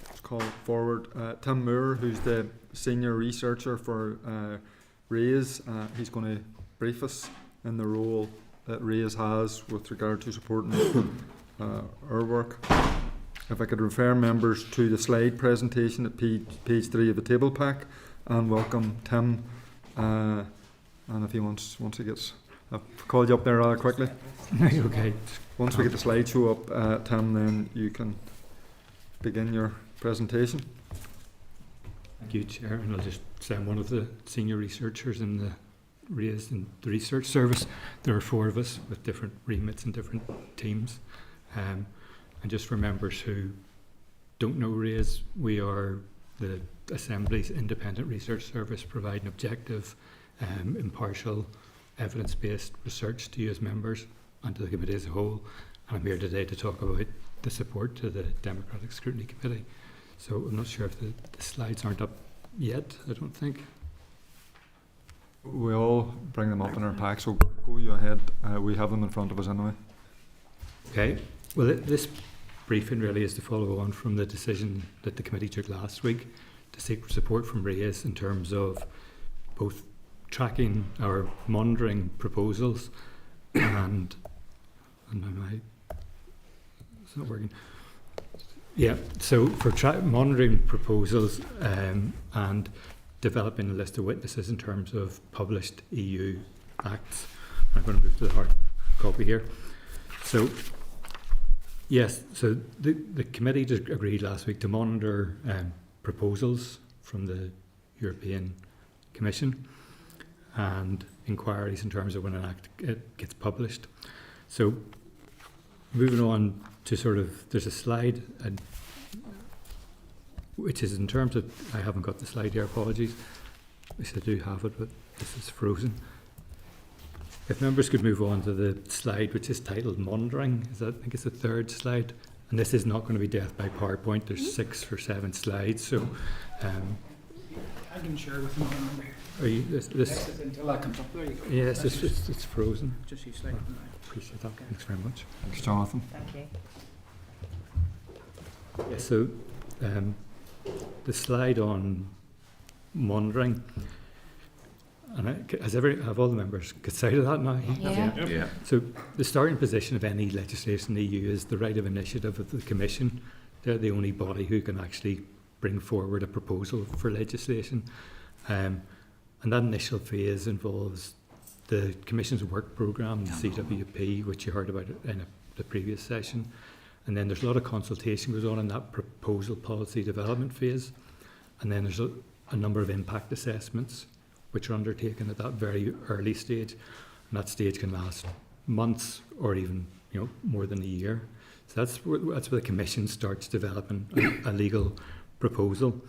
let's call forward Tim Moore, who's the Senior Researcher for RAISE. He's going to brief us in the role that RAISE has with regard to supporting our work. If I could refer members to the slide presentation at page 3 of the table pack, and welcome Tim. And if he once he gets, I've called you up there rather quickly. Okay. Once we get the slideshow up, Tim, then you can begin your presentation. Thank you, Chair. And I'll just say I'm one of the senior researchers in the RAISE and the research service. There are 4 of us with different remits and different teams. And just for members who don't know RAISE, we are the Assembly's independent research service providing objective, impartial, evidence-based research to you as members and to the committee as a whole. And I'm here today to talk about the support to the Democratic Scrutiny Committee. So I'm not sure if the slides aren't up yet, I don't think. We'll bring them up in our pack, so go you ahead. We have them in front of us anyway. Okay. Well, this briefing really is to follow on from the decision that the committee took last week to seek support from RAISE in terms of both tracking our monitoring proposals and it's not working. Yeah, so for monitoring proposals and developing a list of witnesses in terms of published EU acts. I'm going to move to the hard copy here. So, yes, so the committee just agreed last week to monitor proposals from the European Commission and inquiries in terms of when an act gets published. So, moving on to there's a slide, which is in terms of, I haven't got the slide here, apologies. I said I do have it, but this is frozen. If members could move on to the slide, which is titled Monitoring, I think it's the third slide, and this is not going to be death by PowerPoint. There's 6 or 7 slides, so. I can share with another member here. Are you this until that comes up? There you go. Yes, it's frozen. Just you slide it. Appreciate that. Okay. Thanks very much. Thanks, Jonathan. Thank you. Yeah, so the slide on monitoring, and have all the members got sight of that now? Yeah. So the starting position of any legislation in the EU is the right of initiative of the Commission. They're the only body who can actually bring forward a proposal for legislation. And that initial phase involves the Commission's work programme, the CWP, which you heard about in the previous session. And then there's a lot of consultation goes on in that proposal policy development phase. And then there's a number of impact assessments which are undertaken at that very early stage. And that stage can last months or even more than a year. So that's where the Commission starts developing a legal proposal.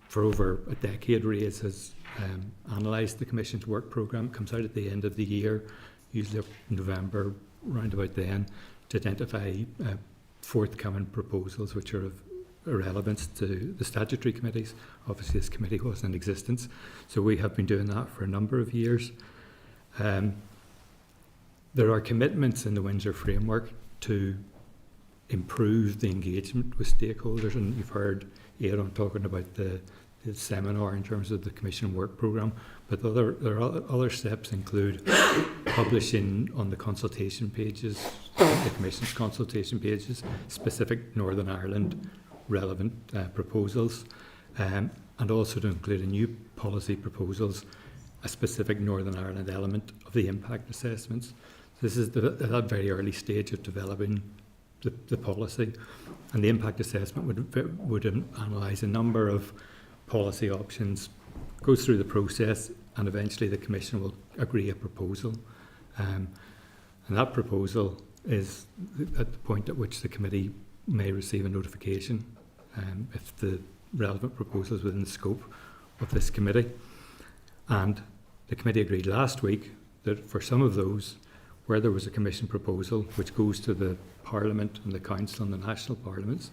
For over a decade, RAISE has analysed the Commission's work programme. It comes out at the end of the year, usually up in November, round about then, to identify forthcoming proposals which are of relevance to the statutory committees. Obviously, this committee wasn't in existence, so we have been doing that for a number of years. There are commitments in the Windsor framework to improve the engagement with stakeholders, and you've heard Aaron talking about the seminar in terms of the Commission work programme, but there are other steps include publishing on the consultation pages, the Commission's consultation pages, specific Northern Ireland relevant proposals, and also to include in new policy proposals a specific Northern Ireland element of the impact assessments. This is that very early stage of developing the policy, and the impact assessment would analyse a number of policy options, goes through the process, and eventually the Commission will agree a proposal. And that proposal is at the point at which the committee may receive a notification if the relevant proposal is within the scope of this committee. And the committee agreed last week that for some of those, where there was a Commission proposal which goes to the Parliament and the Council and the national parliaments,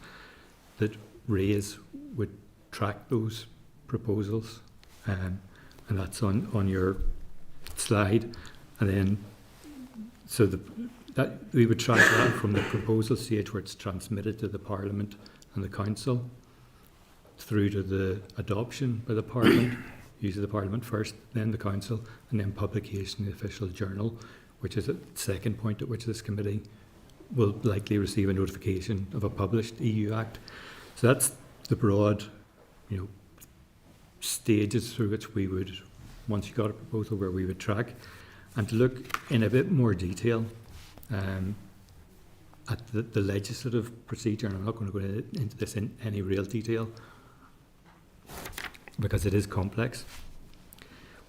that RAISE would track those proposals, and that's on your slide. And then, so that we would track that from the proposal stage where it's transmitted to the Parliament and the Council, through to the adoption by the Parliament, usually the Parliament first, then the Council, and then publication in the official journal, which is the second point at which this committee will likely receive a notification of a published EU Act. So that's the broad, stages through which we would, once you got a proposal, where we would track. And to look in a bit more detail at the legislative procedure, and I'm not going to go into this in any real detail because it is complex.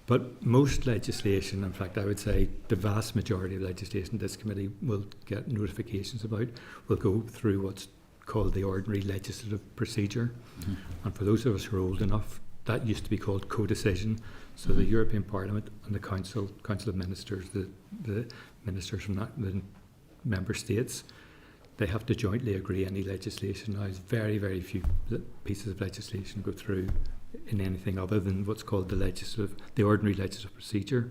But most legislation, in fact, I would say the vast majority of legislation this committee will get notifications about, will go through what's called the ordinary legislative procedure. And for those of us who are old enough, that used to be called co-decision. So the European Parliament and the Council of Ministers, the ministers from the member states, they have to jointly agree any legislation. Now, there's very, very few pieces of legislation go through in anything other than what's called the ordinary legislative procedure.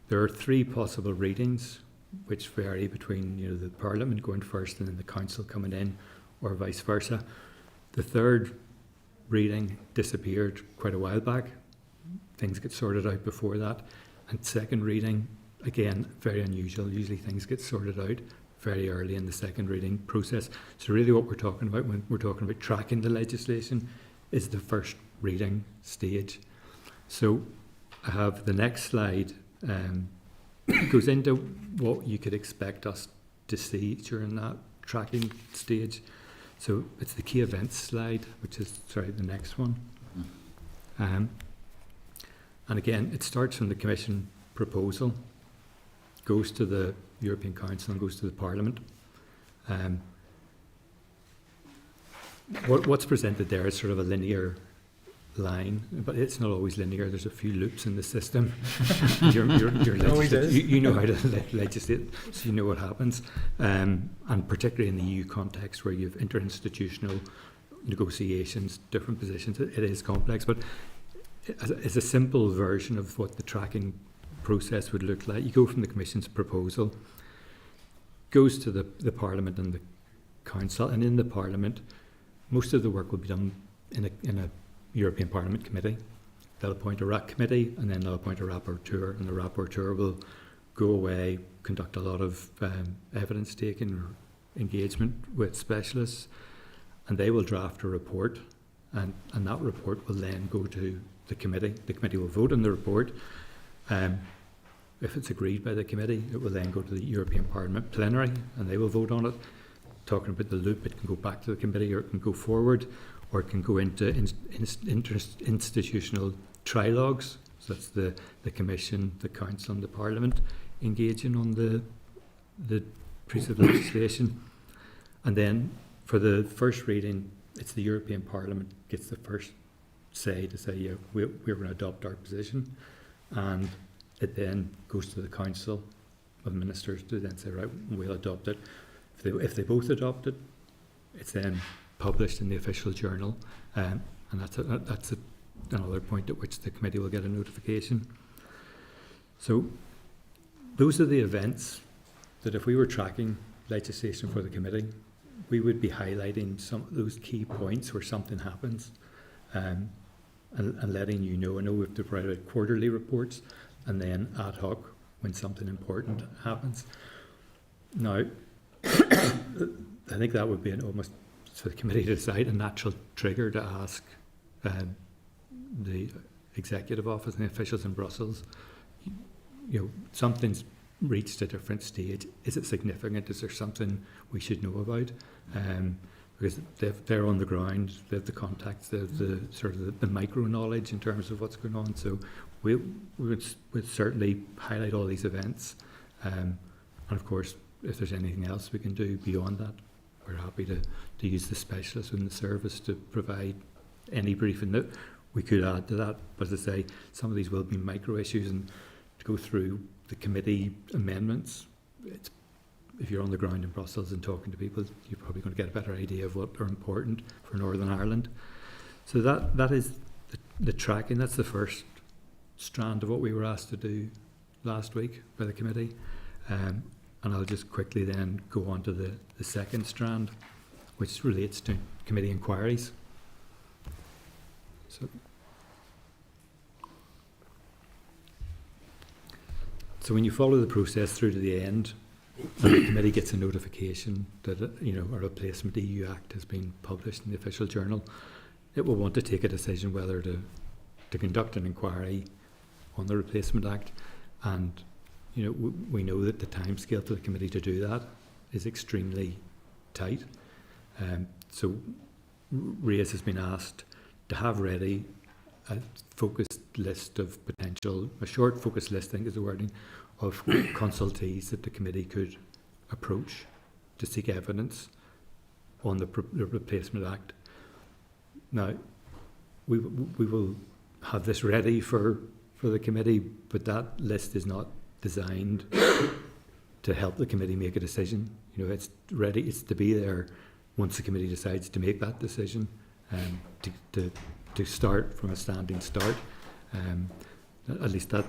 There are 3 possible readings, which vary between the Parliament going first and then the Council coming in, or vice versa. The 3rd reading disappeared quite a while back. Things get sorted out before that. And 2nd reading, again, very unusual. Usually things get sorted out very early in the 2nd reading process. So really what we're talking about when we're talking about tracking the legislation is the 1st reading stage. So I have the next slide goes into what you could expect us to see during that tracking stage. So it's the key events slide, which is, the next one. And again, it starts from the Commission proposal, goes to the European Council and goes to the Parliament. What's presented there is sort of a linear line, but it's not always linear. There's a few loops in the system. you're you know how to legislate, so you know what happens. And particularly in the EU context, where you have interinstitutional negotiations, different positions, it is complex. But as a simple version of what the tracking process would look like, you go from the Commission's proposal, goes to the Parliament and the Council, and in the Parliament, most of the work will be done in a European Parliament committee. They'll appoint a RAC committee, and then they'll appoint a rapporteur, and the rapporteur will go away, conduct a lot of evidence taking or engagement with specialists, and they will draft a report, and that report will then go to the committee. The committee will vote on the report. If it's agreed by the committee, it will then go to the European Parliament plenary, and they will vote on it. Talking about the loop, it can go back to the committee, or it can go forward, or it can go into institutional trilogues. So that's the Commission, the Council and the Parliament engaging on the piece of legislation. And then for the 1st reading, it's the European Parliament gets the first say to say, yeah, we're going to adopt our position. And it then goes to the Council of Ministers to then say, right, we'll adopt it. If they both adopt it, it's then published in the official journal, and that's another point at which the committee will get a notification. So those are the events that, if we were tracking legislation for the committee, we would be highlighting some of those key points where something happens, and letting you know. I know we have to write out quarterly reports, and then ad hoc when something important happens. Now, I think that would be almost for the committee to decide, a natural trigger to ask the executive office and the officials in Brussels, something's reached a different stage. Is it significant? Is there something we should know about? Because they're on the ground, they have the contacts, they have the sort of the micro knowledge in terms of what's going on. So we would certainly highlight all these events, and of course, if there's anything else we can do beyond that, we're happy to use the specialists in the service to provide any briefing that we could add to that. But as I say, some of these will be micro issues, and to go through the committee amendments, if you're on the ground in Brussels and talking to people, you're probably going to get a better idea of what are important for Northern Ireland. So that is the tracking. That's the first strand of what we were asked to do last week by the committee. And I'll just quickly then go on to the 2nd strand, which relates to committee inquiries. So when you follow the process through to the end, and the committee gets a notification that a replacement EU Act has been published in the official journal, it will want to take a decision whether to conduct an inquiry on the Replacement Act. And we know that the timescale for the committee to do that is extremely tight. So RAISE has been asked to have ready a focused list of a short focused list, I think is the wording, of consultees that the committee could approach to seek evidence on the Replacement Act. Now, we will have this ready for the committee, but that list is not designed to help the committee make a decision. You know, it's ready, it's to be there once the committee decides to make that decision, to start from a standing start. At least that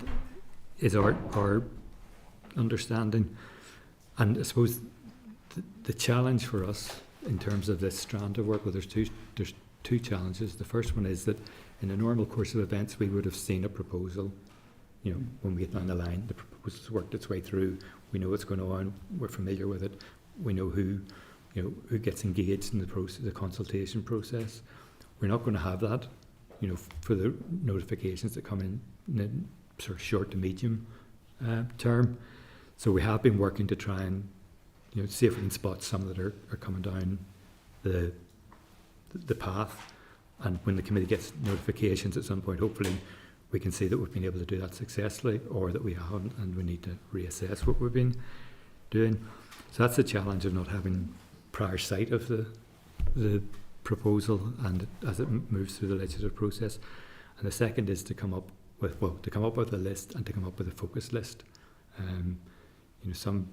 is our understanding. And I suppose the challenge for us in terms of this strand of work, well, there's two challenges. The first one is that in the normal course of events, we would have seen a proposal. You know, when we get down the line, the proposal's worked its way through. We know what's going on. We're familiar with it. We know who gets engaged in the process, the consultation process. We're not going to have that, you know, for the notifications that come in the sort of short to medium term. So we have been working to try and, you know, see if we can spot some that are coming down the path. And when the committee gets notifications at some point, hopefully we can see that we've been able to do that successfully, or that we haven't, and we need to reassess what we've been doing. So that's the challenge of not having prior sight of the proposal and as it moves through the legislative process. And the second is to come up with a list and to come up with a focus list. You know, some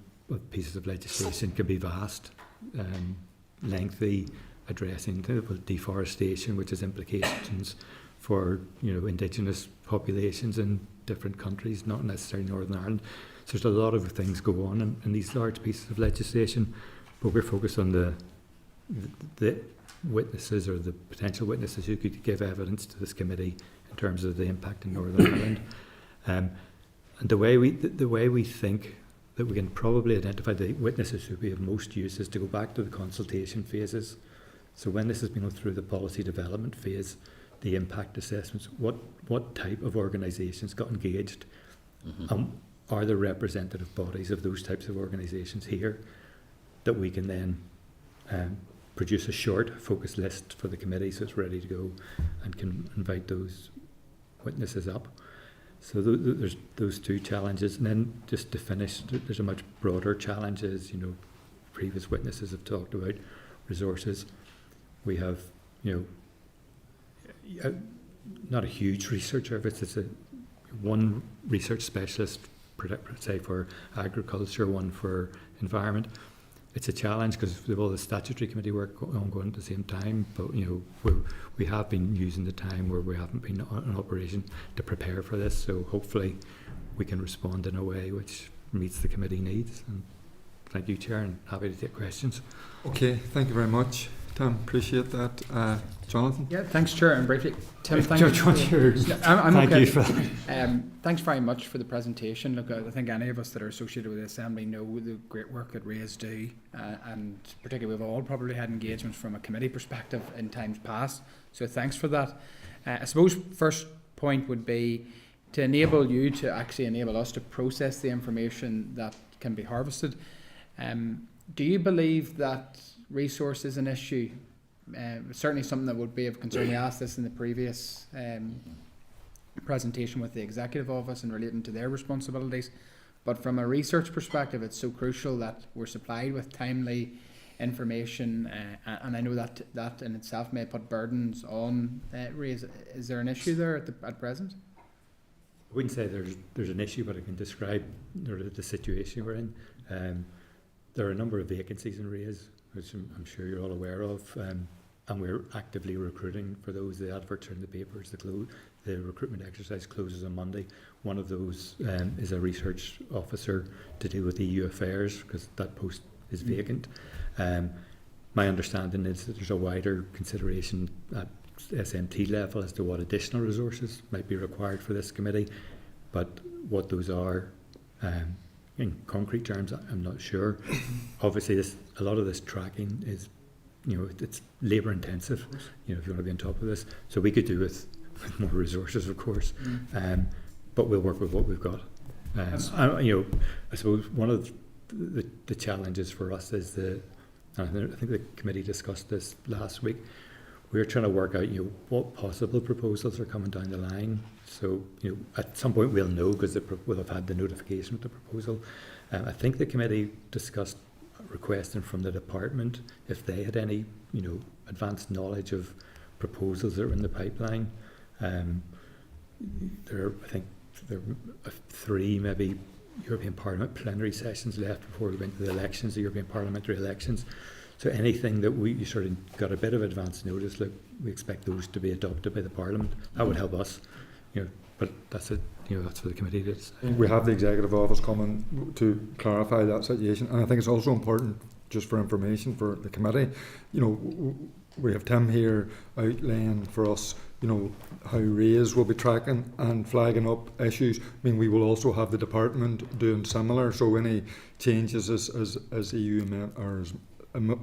pieces of legislation can be vast, lengthy, addressing deforestation, which has implications for, you know, indigenous populations in different countries, not necessarily Northern Ireland. So there's a lot of things go on in these large pieces of legislation, but we're focused on the witnesses, or the potential witnesses who could give evidence to this committee in terms of the impact in Northern Ireland. And the way we think that we can probably identify the witnesses who we have most use is to go back to the consultation phases. So when this has been through the policy development phase, the impact assessments, what type of organisations got engaged, are there representative bodies of those types of organisations here that we can then produce a short focus list for the committee so it's ready to go and can invite those witnesses up. So there's those two challenges. And then just to finish, there's a much broader challenge, as you know, previous witnesses have talked about resources. We have, you know, not a huge research service. It's one research specialist, say for agriculture, one for environment. It's a challenge because we have all the statutory committee work ongoing at the same time, but you know, we have been using the time where we haven't been in operation to prepare for this, so hopefully we can respond in a way which meets the committee needs. And thank you, Chair, and happy to take questions. Okay, thank you very much, Tim. Appreciate that. Jonathan? Yeah, thanks, Chair. And briefly, Tim, thank you. I'm thank okay. you for that. Thanks very much for the presentation. Look, I think any of us that are associated with the Assembly know the great work that RAISE do, and particularly we've all probably had engagements from a committee perspective in times past, so thanks for that. I suppose first point would be to enable you to actually enable us to process the information that can be harvested. Do you believe that resource is an issue? Certainly something that would be of concern. We asked this in the previous presentation with the Executive Office and relating to their responsibilities, but from a research perspective it's so crucial that we're supplied with timely information, and I know that in itself may put burdens on RAISE. Is there an issue there at present? I wouldn't say there's an issue, but I can describe the situation we're in. There are a number of vacancies in RAISE, which I'm sure you're all aware of, and we're actively recruiting for those. The adverts are in the papers. The recruitment exercise closes on Monday. One of those is a research officer to deal with EU affairs, because that post is vacant. My understanding is that there's a wider consideration at SMT level as to what additional resources might be required for this committee, but what those are in concrete terms, I'm not sure. Obviously, a lot of this tracking is, you know, it's labour intensive. You know, if you want to be on top of this, so we could do with more resources, of course, but we'll work with what we've got. You know, I suppose one of the challenges for us is I think the committee discussed this last week. We're trying to work out, you know, what possible proposals are coming down the line. So, you know, at some point we'll know because we'll have had the notification of the proposal. I think the committee discussed requesting from the department if they had any, advanced knowledge of proposals that are in the pipeline. I think there are 3 maybe European Parliament plenary sessions left before we went to the elections, the European parliamentary elections. So anything that you sort of got a bit of advance notice, look, we expect those to be adopted by the Parliament. That would help us, but that's it. That's for the committee to decide. We have the Executive Office coming to clarify that situation, and I think it's also important, just for information for the committee, we have Tim here outlaying for us, how RAISE will be tracking and flagging up issues. I mean, we will also have the department doing similar, so any changes as EU or as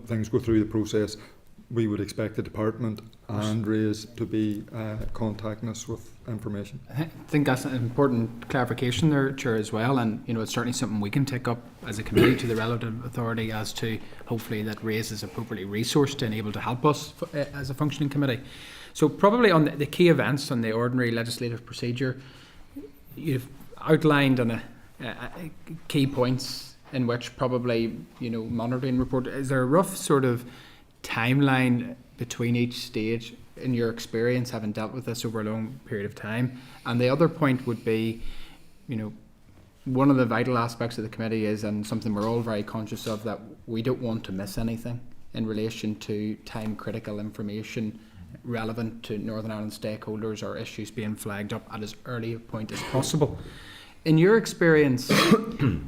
things go through the process, we would expect the department and RAISE to be contacting us with information. I think that's an important clarification there, Chair, as well, and it's certainly something we can take up as a committee to the relevant authority as to hopefully that RAISE is appropriately resourced and able to help us as a functioning committee. So probably on the key events on the ordinary legislative procedure, you've outlined on a key points in which probably monitoring report. Is there a rough sort of timeline between each stage in your experience, having dealt with this over a long period of time? And the other point would be, one of the vital aspects of the committee is, and something we're all very conscious of, that we don't want to miss anything in relation to time critical information relevant to Northern Ireland stakeholders or issues being flagged up at as early a point as possible. In your experience,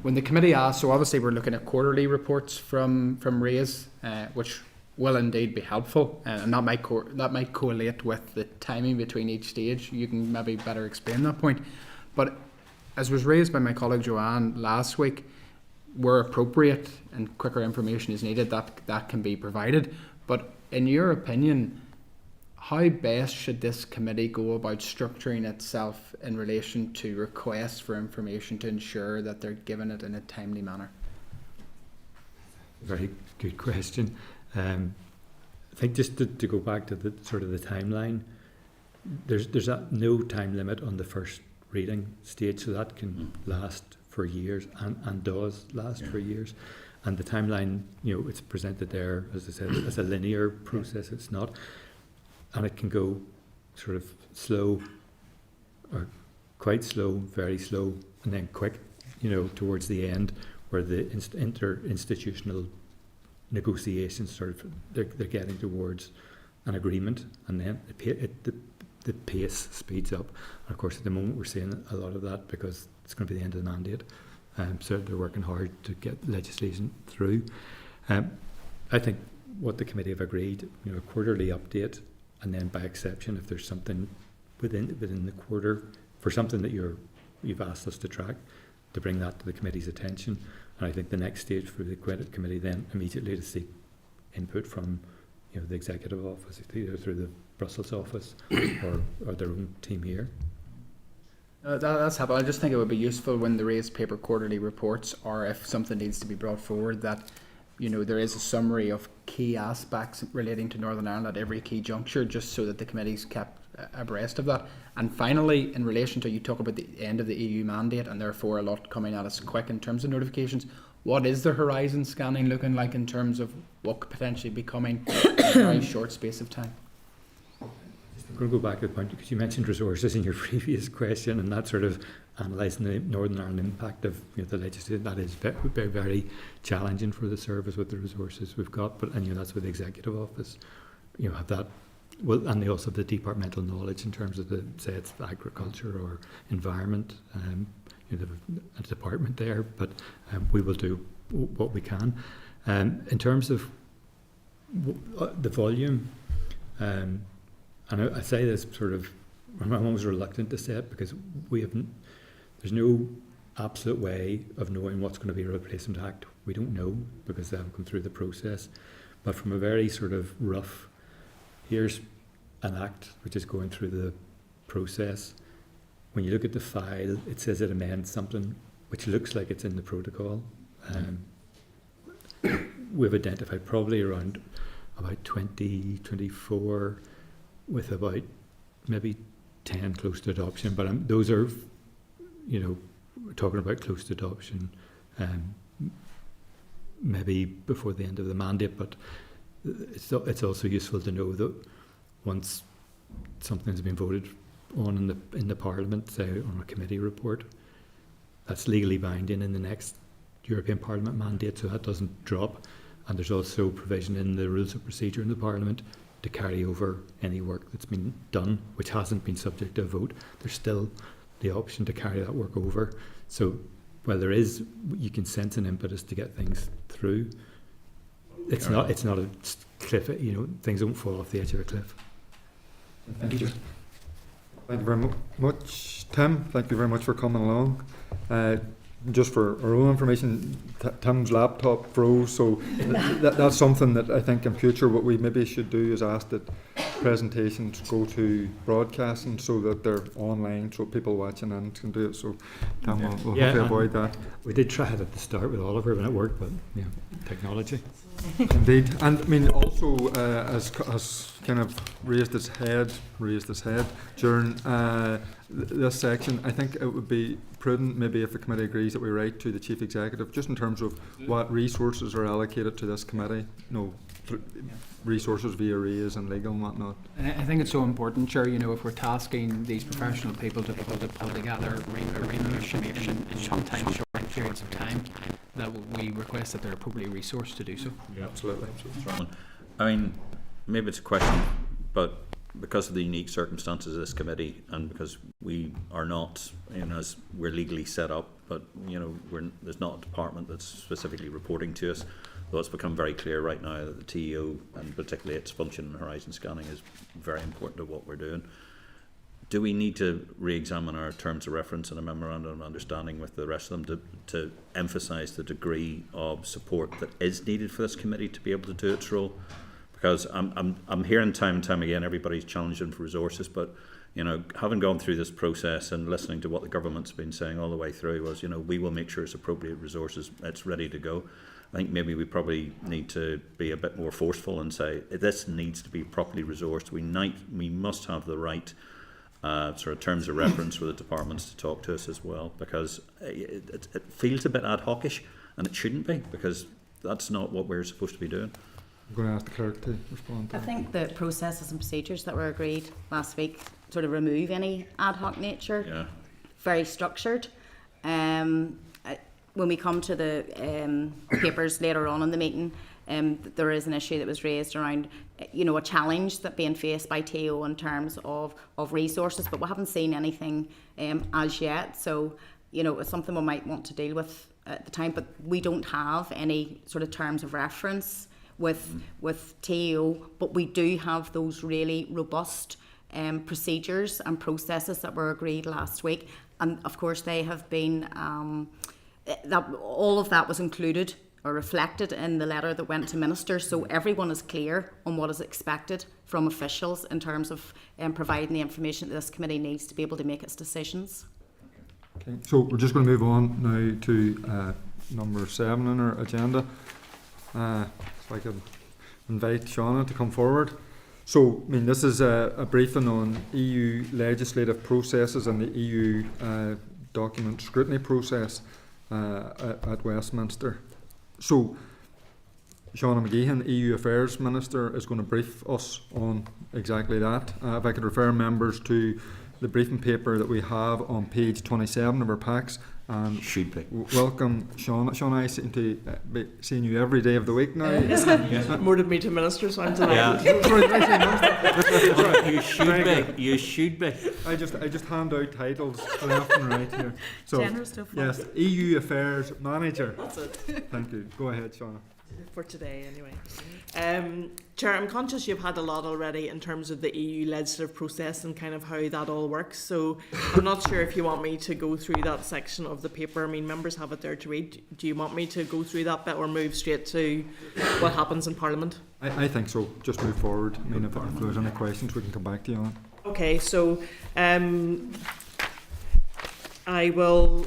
when the committee asks, so obviously we're looking at quarterly reports from RAISE, which will indeed be helpful, and that might correlate with the timing between each stage. You can maybe better explain that point. But as was raised by my colleague Joanne last week, where appropriate and quicker information is needed, that can be provided. But in your opinion, how best should this committee go about structuring itself in relation to requests for information to ensure that they're given it in a timely manner? Very good question. I think just to go back to the sort of the timeline, there's no time limit on the first reading stage, so that can last for years and does last for years. And the timeline, it's presented there, as I said, as a linear process. It's not. And it can go sort of slow, or quite slow, very slow, and then quick, towards the end, where the interinstitutional negotiations they're getting towards an agreement, and then the pace speeds up. And of course, at the moment, we're seeing a lot of that because it's going to be the end of the mandate. So they're working hard to get legislation through. I think what the committee have agreed, a quarterly update. And then, by exception, if there's something within the quarter for something that you've asked us to track, to bring that to the committee's attention. And I think the next stage for the committee then immediately to seek input from the Executive Office, either through the Brussels office or their own team here. That's helpful. I just think it would be useful when the RAISE paper quarterly reports, or if something needs to be brought forward, that there is a summary of key aspects relating to Northern Ireland at every key juncture, just so that the committee's kept abreast of that. And finally, in relation to, you talk about the end of the EU mandate and therefore a lot coming at us quick in terms of notifications, what is the horizon scanning looking like in terms of what could potentially be coming in a very short space of time? I'm going to go back to the point, because you mentioned resources in your previous question, and that sort of analysing the Northern Ireland impact of the legislation. That is very, very, very challenging for the service with the resources we've got. But that's with the Executive Office. Have that. Well, and they also have the departmental knowledge in terms of say it's agriculture or environment. A department there, but we will do what we can. In terms of the volume. And I say this I'm always reluctant to say it, because there's no absolute way of knowing what's going to be a replacement act. We don't know, because they haven't come through the process. But from a very sort of rough, here's an act which is going through the process. When you look at the file, it says it amends something which looks like it's in the protocol. We've identified probably around about 20, 24, with about maybe 10 close to adoption, but those are, we're talking about close to adoption maybe before the end of the mandate, but it's also useful to know that once something's been voted on in the Parliament, say on a committee report, that's legally binding in the next European Parliament mandate, so that doesn't drop. And there's also provision in the rules of procedure in the Parliament to carry over any work that's been done which hasn't been subject to a vote. There's still the option to carry that work over. So while there is, you can sense an impetus to get things through. It's not a cliff. Things don't fall off the edge of a cliff. Thank you. Thank you very much, Tim. Thank you very much for coming along. Just for our own information, Tim's laptop froze, so that's something that I think in future what we maybe should do is ask that presentations go to broadcasting so that they're online, so people watching and can do it. So Tim will hopefully avoid that. We did try it at the start with Oliver when it worked, but technology. Indeed, and I mean also as kind of raised its head during this section. I think it would be prudent maybe if the committee agrees that we write to the Chief Executive just in terms of what resources are allocated to this committee. Resources via RAIS and legal and whatnot. And I think it's so important, Chair, if we're tasking these professional people to pull together information in sometimes short periods of time, that we request that they're appropriately resourced to do so. Yeah, absolutely. I mean, maybe it's a question, but because of the unique circumstances of this committee and because we are not, as we're legally set up, but there's not a department that's specifically reporting to us, though it's become very clear right now that the TEO and particularly its function in horizon scanning is very important to what we're doing. Do we need to re-examine our terms of reference and a memorandum of understanding with the rest of them to emphasise the degree of support that is needed for this committee to be able to do its role? Because I'm hearing time and time again everybody's challenging for resources, but having gone through this process and listening to what the government's been saying all the way through was, we will make sure it's appropriate resources, it's ready to go. I think maybe we probably need to be a bit more forceful and say this needs to be properly resourced. We must have the right sort of terms of reference for the departments to talk to us as well, because it feels a bit ad hocish, and it shouldn't be, because that's not what we're supposed to be doing. I'm going to ask the clerk to respond to I think the processes and procedures that were agreed last week sort of remove any ad hoc nature. Yeah. Very structured. When we come to the papers later on in the meeting, there is an issue that was raised around, a challenge that being faced by TO in terms of resources, but we haven't seen anything as yet. So, it's something we might want to deal with at the time, but we don't have any sort of terms of reference with TO, but we do have those really robust procedures and processes that were agreed last week, and of course they have been that all of that was included or reflected in the letter that went to ministers, so everyone is clear on what is expected from officials in terms of providing the information that this committee needs to be able to make its decisions. Okay, so we're just going to move on now to number 7 on our agenda. If I could invite Shauna to come forward. So, this is a briefing on EU legislative processes and the EU document scrutiny process at Westminster. So, Shauna McGeehan, EU Affairs Minister, is going to brief us on exactly that. If I could refer members to the briefing paper that we have on page 27 of our packs. Should be. Welcome, Shauna. Shauna, I seem to be seeing you every day of the week now. Yes. Promoted me to minister, so I'm delighted. You should be. I just hand out titles left and right here. So, generous to yes, EU Affairs Manager. That's it. Thank you. Go ahead, Shauna. For today, anyway. Chair, I'm conscious you've had a lot already in terms of the EU legislative process and kind of how that all works, so I'm not sure if you want me to go through that section of the paper. Members have it there to read. Do you want me to go through that bit or move straight to what happens in Parliament? I think so. Just move forward. If there's any questions, we can come back to you on it. Okay, so I will...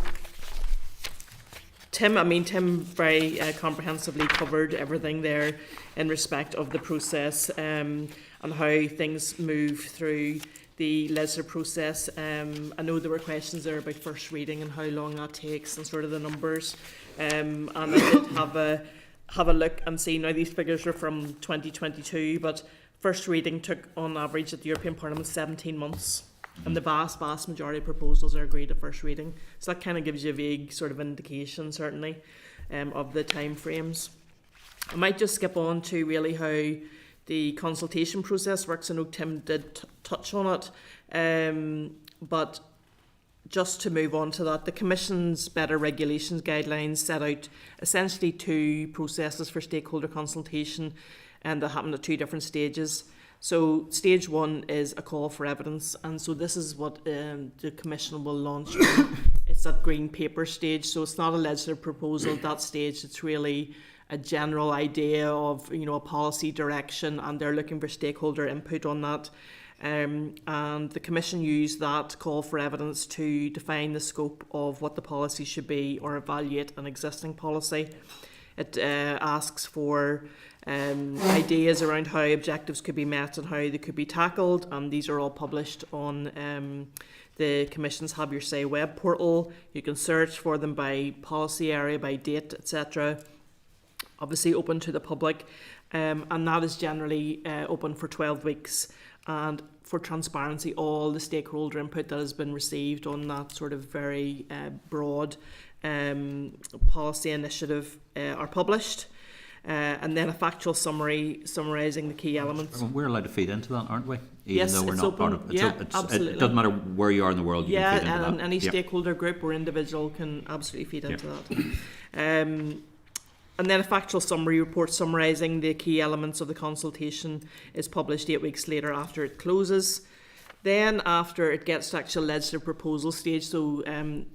Tim very comprehensively covered everything there in respect of the process and how things move through the legislative process. I know there were questions there about first reading and how long that takes and sort of the numbers. And I did have have a look and see. Now these figures are from 2022, but first reading took on average at the European Parliament 17 months. And the vast majority of proposals are agreed at first reading. So that kind of gives you a vague sort of indication, certainly, of the time frames. I might just skip on to really how the consultation process works. I know Tim did touch on it, but just to move on to that, the Commission's Better Regulations Guidelines set out essentially two processes for stakeholder consultation, and that happened at two different stages. So stage one is a call for evidence, and so this is what the Commission will launch. It's that green paper stage, so it's not a legislative proposal at that stage. It's really a general idea of, you know, a policy direction, and they're looking for stakeholder input on that. And the Commission used that call for evidence to define the scope of what the policy should be or evaluate an existing policy. It asks for ideas around how objectives could be met and how they could be tackled, and these are all published on the Commission's Have Your Say web portal. You can search for them by policy area, by date, etc. Obviously open to the public, and that is generally open for 12 weeks. And for transparency, all the stakeholder input that has been received on that sort of very broad policy initiative are published. And then a factual summary summarising the key elements. We're allowed to feed into that, aren't we? Yes, though we're it's not open. part of it. Yeah, absolutely. It doesn't matter where you are in the world, you can feed into and that. any stakeholder group or individual can absolutely feed into that. And then a factual summary report summarising the key elements of the consultation is published 8 weeks later after it closes. Then after it gets to actual legislative proposal stage, so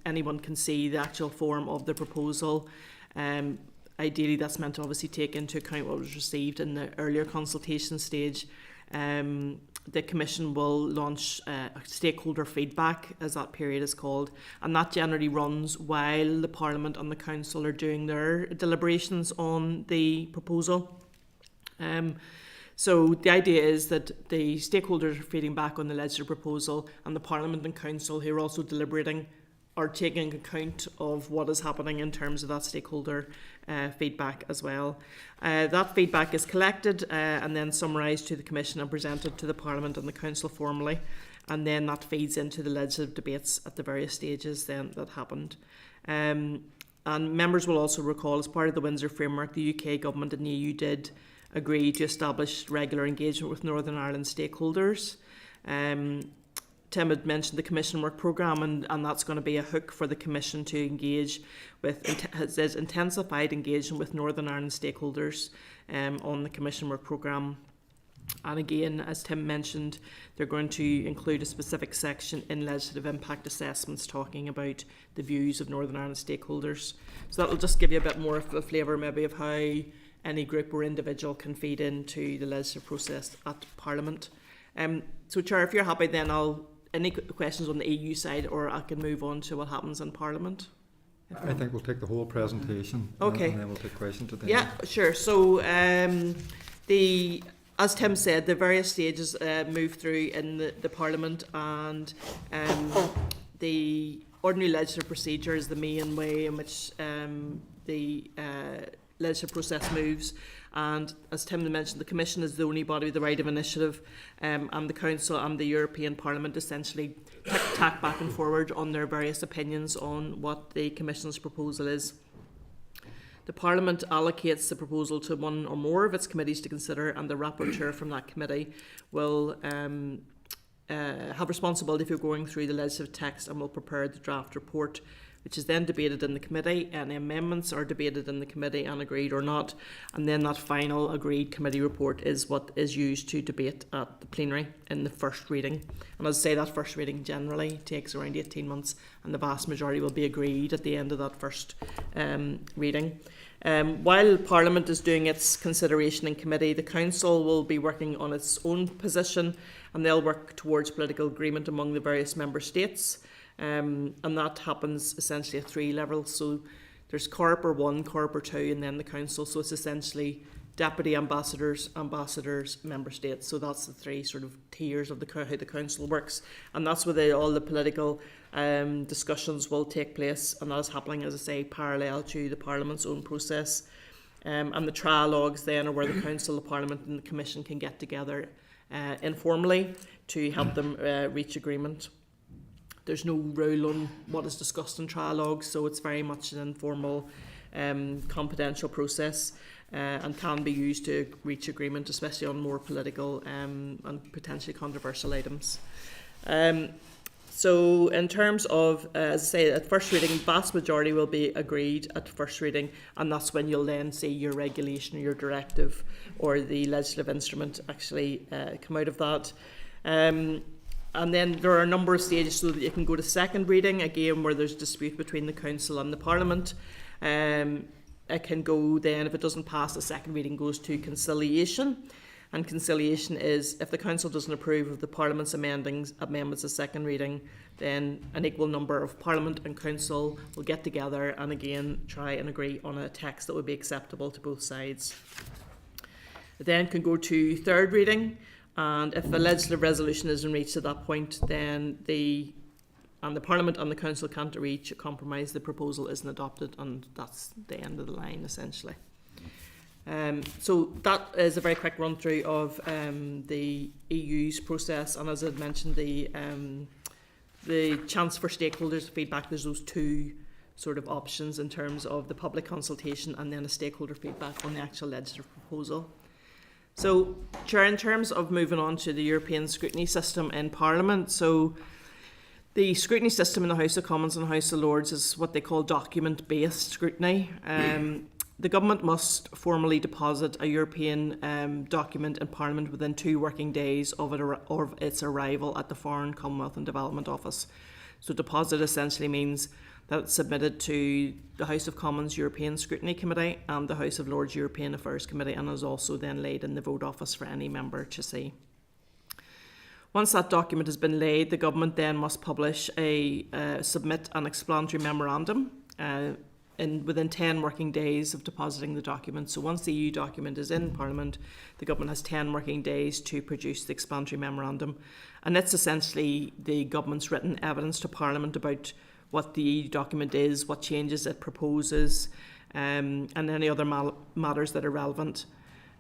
anyone can see the actual form of the proposal. Ideally, that's meant to obviously take into account what was received in the earlier consultation stage. The Commission will launch stakeholder feedback, as that period is called, and that generally runs while the Parliament and the Council are doing their deliberations on the proposal. So the idea is that the stakeholders are feeding back on the legislative proposal, and the Parliament and Council, who are also deliberating, are taking account of what is happening in terms of that stakeholder feedback as well. That feedback is collected and then summarised to the Commission and presented to the Parliament and the Council formally, and then that feeds into the legislative debates at the various stages then that happened. And members will also recall, as part of the Windsor framework, the UK Government and the EU did agree to establish regular engagement with Northern Ireland stakeholders. Tim had mentioned the Commission Work Programme, and that's going to be a hook for the Commission to engage with, it says, intensified engagement with Northern Ireland stakeholders on the Commission Work Programme. And again, as Tim mentioned, they're going to include a specific section in legislative impact assessments talking about the views of Northern Ireland stakeholders. So that will just give you a bit more of a flavour maybe of how any group or individual can feed into the legislative process at Parliament. So Chair, if you're happy, then any questions on the EU side, or I can move on to what happens in Parliament. I think we'll take the whole presentation. Okay. And then we'll take questions at the end. Yeah, sure. So as Tim said, the various stages move through in the Parliament, and the ordinary legislative procedure is the main way in which the legislative process moves. And as Tim mentioned, the Commission is the only body with the right of initiative, and the Council and the European Parliament essentially tack back and forward on their various opinions on what the Commission's proposal is. The Parliament allocates the proposal to one or more of its committees to consider, and the rapporteur from that committee will have responsibility for going through the legislative text and will prepare the draft report, which is then debated in the committee. Any amendments are debated in the committee and agreed or not, and then that final agreed committee report is what is used to debate at the plenary in the first reading. And as I say, that first reading generally takes around 18 months, and the vast majority will be agreed at the end of that first reading. While Parliament is doing its consideration in committee, the Council will be working on its own position, and they'll work towards political agreement among the various member states. And that happens essentially at 3 levels. So there's Coreper 1, Coreper 2, and then the Council. So it's essentially deputy ambassadors, member states. So that's the 3 sort of tiers of how the Council works. And that's where all the political discussions will take place. And that is happening, as I say, parallel to the Parliament's own process. And the trialogues then are where the Council, the Parliament and the Commission can get together informally to help them reach agreement. There's no rule on what is discussed in trialogues, so it's very much an informal, confidential process and can be used to reach agreement, especially on more political and potentially controversial items. So in terms of, as I say, at first reading, vast majority will be agreed at first reading, and that's when you'll then see your regulation or your directive or the legislative instrument actually come out of that. And then there are a number of stages so that you can go to second reading, again where there's dispute between the Council and the Parliament. It can go then, if it doesn't pass, the second reading goes to conciliation. And conciliation is if the Council doesn't approve of the Parliament's amendments at second reading, then an equal number of Parliament and Council will get together and again try and agree on a text that would be acceptable to both sides. It then can go to third reading, and if a legislative resolution isn't reached at that point, then the Parliament and the Council can't reach a compromise, the proposal isn't adopted, and that's the end of the line essentially. So that is a very quick run through of the EU's process, and as I mentioned, the chance for stakeholders feedback. There's those two sort of options in terms of the public consultation and then a stakeholder feedback on the actual legislative proposal. So, Chair, in terms of moving on to the European scrutiny system in Parliament, so the scrutiny system in the House of Commons and House of Lords is what they call document-based scrutiny. The government must formally deposit a European document in Parliament within 2 working days of its arrival at the Foreign, Commonwealth and Development Office. So deposit essentially means that it's submitted to the House of Commons European Scrutiny Committee and the House of Lords European Affairs Committee, and is also then laid in the vote office for any member to see. Once that document has been laid, the government then must publish submit an explanatory memorandum within 10 working days of depositing the document. So once the EU document is in Parliament, the government has 10 working days to produce the explanatory memorandum. And it's essentially the government's written evidence to Parliament about what the EU document is, what changes it proposes, and any other matters that are relevant.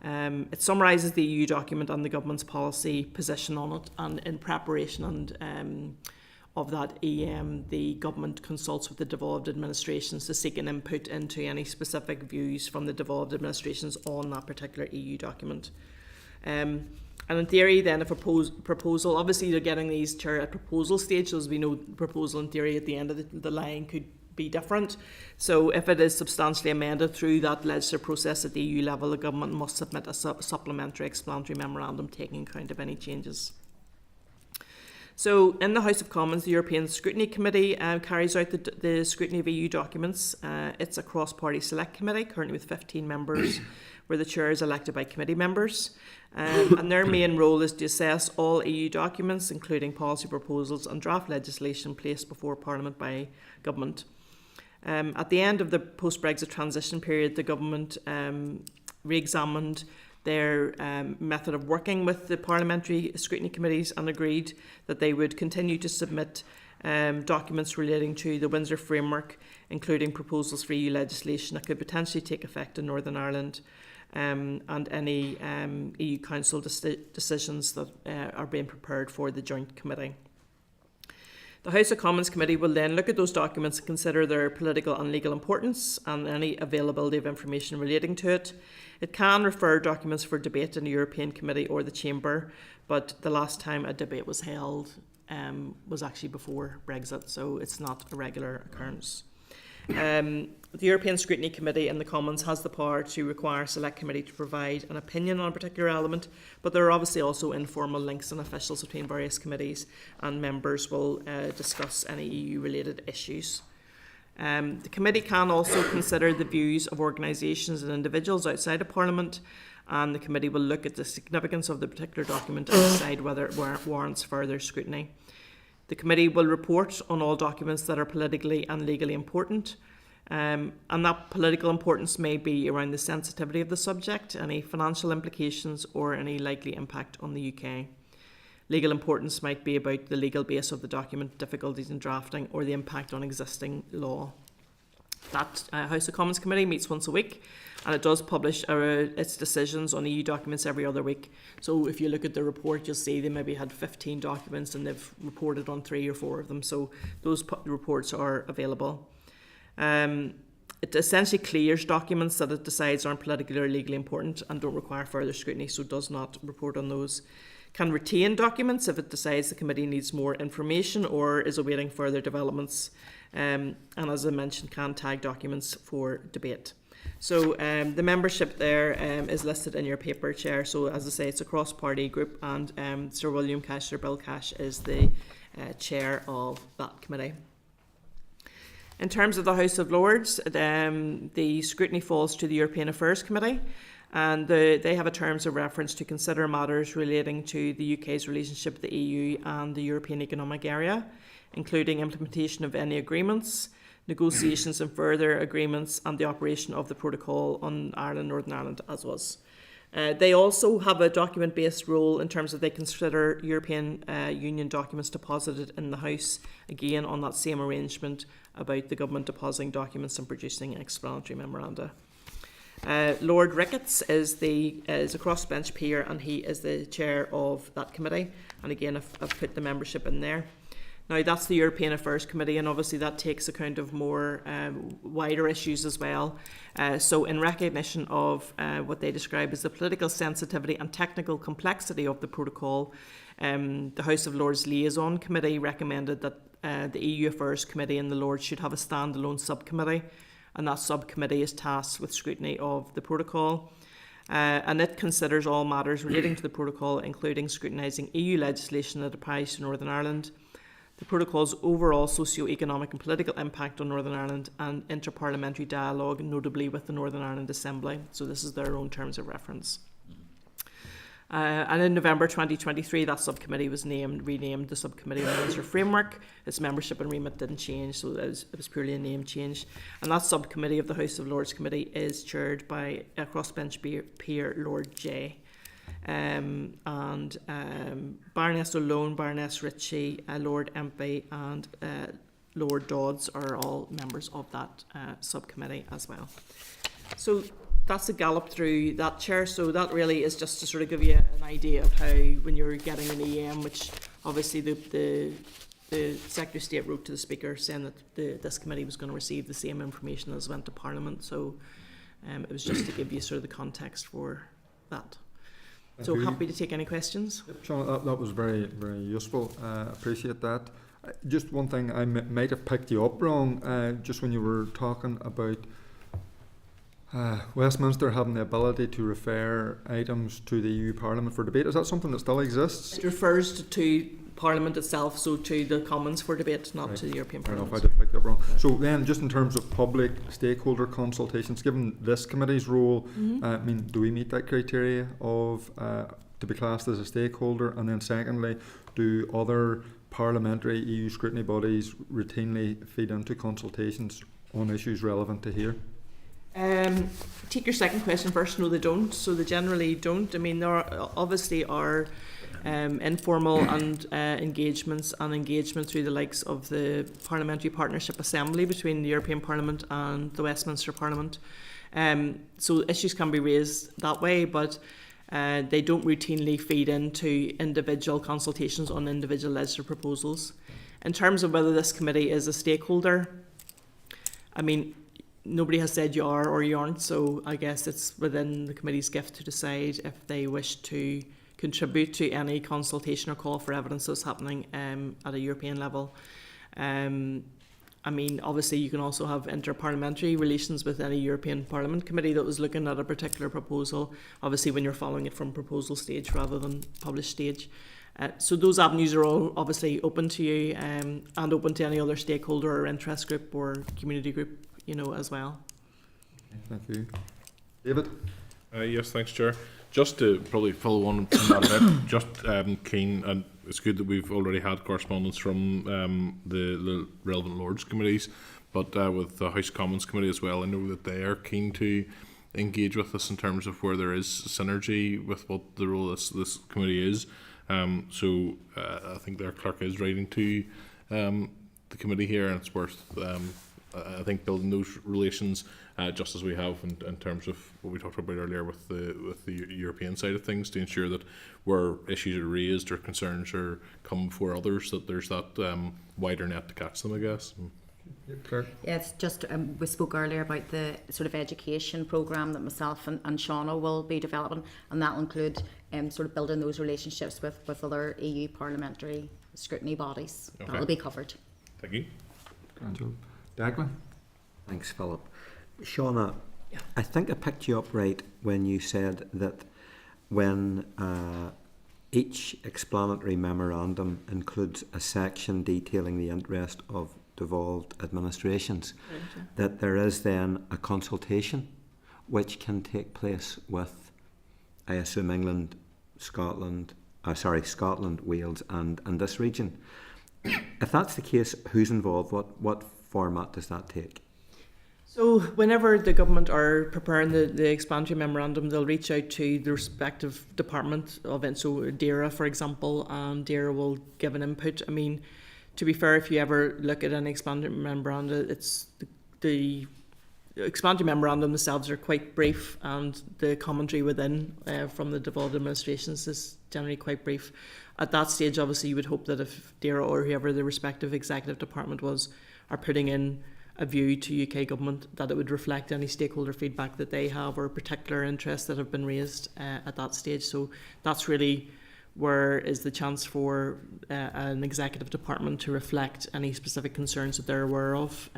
It summarises the EU document and the government's policy position on it, and in preparation of that EM, the government consults with the devolved administrations to seek an input into any specific views from the devolved administrations on that particular EU document. And in theory, then, if a proposal, obviously they're getting these at proposal stage, so we know proposal in theory at the end of the line could be different. So if it is substantially amended through that legislative process at the EU level, the government must submit a supplementary explanatory memorandum taking account of any changes. So in the House of Commons, the European Scrutiny Committee carries out the scrutiny of EU documents. It's a cross-party select committee, currently with 15 members, where the chair is elected by committee members. And their main role is to assess all EU documents, including policy proposals and draft legislation placed before Parliament by government. At the end of the post-Brexit transition period, the government re-examined their method of working with the parliamentary scrutiny committees and agreed that they would continue to submit documents relating to the Windsor framework, including proposals for EU legislation that could potentially take effect in Northern Ireland, and any EU Council decisions that are being prepared for the joint committee. The House of Commons Committee will then look at those documents and consider their political and legal importance and any availability of information relating to it. It can refer documents for debate in the European Committee or the Chamber, but the last time a debate was held was actually before Brexit, so it's not a regular occurrence. The European Scrutiny Committee in the Commons has the power to require a select committee to provide an opinion on a particular element, but there are obviously also informal links and officials between various committees, and members will discuss any EU-related issues. The committee can also consider the views of organisations and individuals outside of Parliament, and the committee will look at the significance of the particular document and decide whether it warrants further scrutiny. The committee will report on all documents that are politically and legally important, and that political importance may be around the sensitivity of the subject, any financial implications, or any likely impact on the UK. Legal importance might be about the legal base of the document, difficulties in drafting, or the impact on existing law. That House of Commons Committee meets once a week, and it does publish its decisions on EU documents every other week. So if you look at the report, you'll see they maybe had 15 documents and they've reported on 3 or 4 of them. So those reports are available. It essentially clears documents that it decides aren't politically or legally important and don't require further scrutiny, so it does not report on those. Can retain documents if it decides the committee needs more information or is awaiting further developments. And as I mentioned, can tag documents for debate. So the membership there is listed in your paper, Chair. So as I say, it's a cross-party group, and Sir William Cash, Sir Bill Cash, is the chair of that committee. In terms of the House of Lords, the scrutiny falls to the European Affairs Committee, and they have a terms of reference to consider matters relating to the UK's relationship with the EU and the European Economic Area, including implementation of any agreements, negotiations and further agreements, and the operation of the protocol on Ireland, Northern Ireland, as was. They also have a document-based role in terms of they consider European Union documents deposited in the House, again on that same arrangement about the government depositing documents and producing explanatory memoranda. Lord Ricketts is a crossbench peer, and he is the chair of that committee. And again, I've put the membership in there. Now, that's the European Affairs Committee, and obviously that takes account of more wider issues as well. So in recognition of what they describe as the political sensitivity and technical complexity of the protocol, the House of Lords Liaison Committee recommended that the EU Affairs Committee and the Lords should have a standalone subcommittee, and that subcommittee is tasked with scrutiny of the protocol. And it considers all matters relating to the protocol, including scrutinising EU legislation that applies to Northern Ireland, the protocol's overall socio-economic and political impact on Northern Ireland, and interparliamentary dialogue, notably with the Northern Ireland Assembly. So this is their own terms of reference. And in November 2023, that subcommittee was renamed the Subcommittee on the Windsor Framework. Its membership and remit didn't change, so it was purely a name change. And that subcommittee of the House of Lords Committee is chaired by a crossbench peer, Lord Jay. Baroness O'Lone, Baroness Ritchie, Lord Empey and Lord Dodds are all members of that subcommittee as well. So that's a gallop through that, Chair. So that really is just to sort of give you an idea of how, when you're getting an EM, which obviously the Secretary of State wrote to the Speaker saying that this committee was going to receive the same information as went to Parliament. So it was just to give you sort of the context for that. So happy to take any questions. Sean, that was very, very useful. Appreciate that. Just one thing, I might have picked you up wrong just when you were talking about Westminster having the ability to refer items to the EU Parliament for debate. Is that something that still exists? It refers to Parliament itself, so to the Commons for debate, not to the European Parliament. I did pick that wrong. So then, just in terms of public stakeholder consultations, given this committee's role, I mean, do we meet that criteria of to be classed as a stakeholder? And then secondly, do other parliamentary EU scrutiny bodies routinely feed into consultations on issues relevant to here? Take your second question first. No, they don't. So they generally don't. I mean, there are obviously informal and engagements through the likes of the Parliamentary Partnership Assembly between the European Parliament and the Westminster Parliament. So issues can be raised that way, but they don't routinely feed into individual consultations on individual legislative proposals. In terms of whether this committee is a stakeholder, I mean, nobody has said you are or you aren't, so I guess it's within the committee's gift to decide if they wish to contribute to any consultation or call for evidence that's happening at a European level. I mean, obviously you can also have interparliamentary relations with any European Parliament committee that was looking at a particular proposal, obviously when you're following it from proposal stage rather than published stage. So those avenues are all obviously open to you and open to any other stakeholder or interest group or community group, you know, as well. Thank you. David? Yes, thanks, Chair. Just to probably follow on from that, just keen, and it's good that we've already had correspondence from the relevant Lords committees, but with the House Commons Committee as well, I know that they are keen to engage with us in terms of where there is synergy with what the role of this committee is. So I think their clerk is writing to the committee here, and it's worth I think building those relations, just as we have in terms of what we talked about earlier with the European side of things, to ensure that where issues are raised or concerns are come before others, that there's that wider net to catch them, I guess. Yeah, it's just we spoke earlier about the sort of education programme that myself and Shauna will be developing, and that will include sort of building those relationships with other EU parliamentary scrutiny bodies. Okay. That will be covered. Thank you. Declan? Thanks, Philip. Shauna, I think I picked you up right when you said that when each explanatory memorandum includes a section detailing the interest of devolved administrations, that there is then a consultation which can take place with, I assume, England, Scotland, Wales and this region. If that's the case, who's involved? What format does that take? So whenever the government are preparing the explanatory memorandum, they'll reach out to the respective department of it. So DERA, for example, and DERA will give an input. I mean, to be fair, if you ever look at an explanatory memorandum, it's the explanatory memorandum themselves are quite brief, and the commentary within from the devolved administrations is generally quite brief. At that stage, obviously, you would hope that if DERA or whoever the respective executive department are putting in a view to UK government, that it would reflect any stakeholder feedback that they have or particular interests that have been raised at that stage. So that's really where is the chance for an executive department to reflect any specific concerns that they're aware of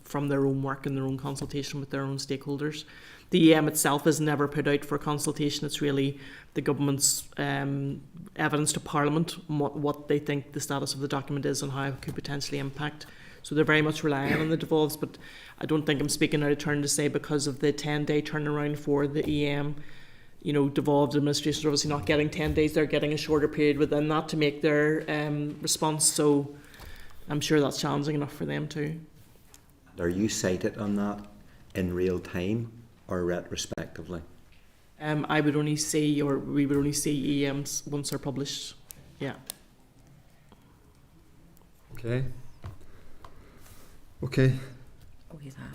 from their own work and their own consultation with their own stakeholders. The EM itself is never put out for consultation. It's really the government's evidence to Parliament on what they think the status of the document is and how it could potentially impact. So they're very much relying on the devolves, but I don't think I'm speaking out of turn to say because of the 10-day turnaround for the EM, you know, devolved administrations are obviously not getting 10 days, they're getting a shorter period within that to make their response. So I'm sure that's challenging enough for them too. Are you cited on that in real time or retrospectively? I would only see, or we would only see EMs once they're published. Yeah. Okay.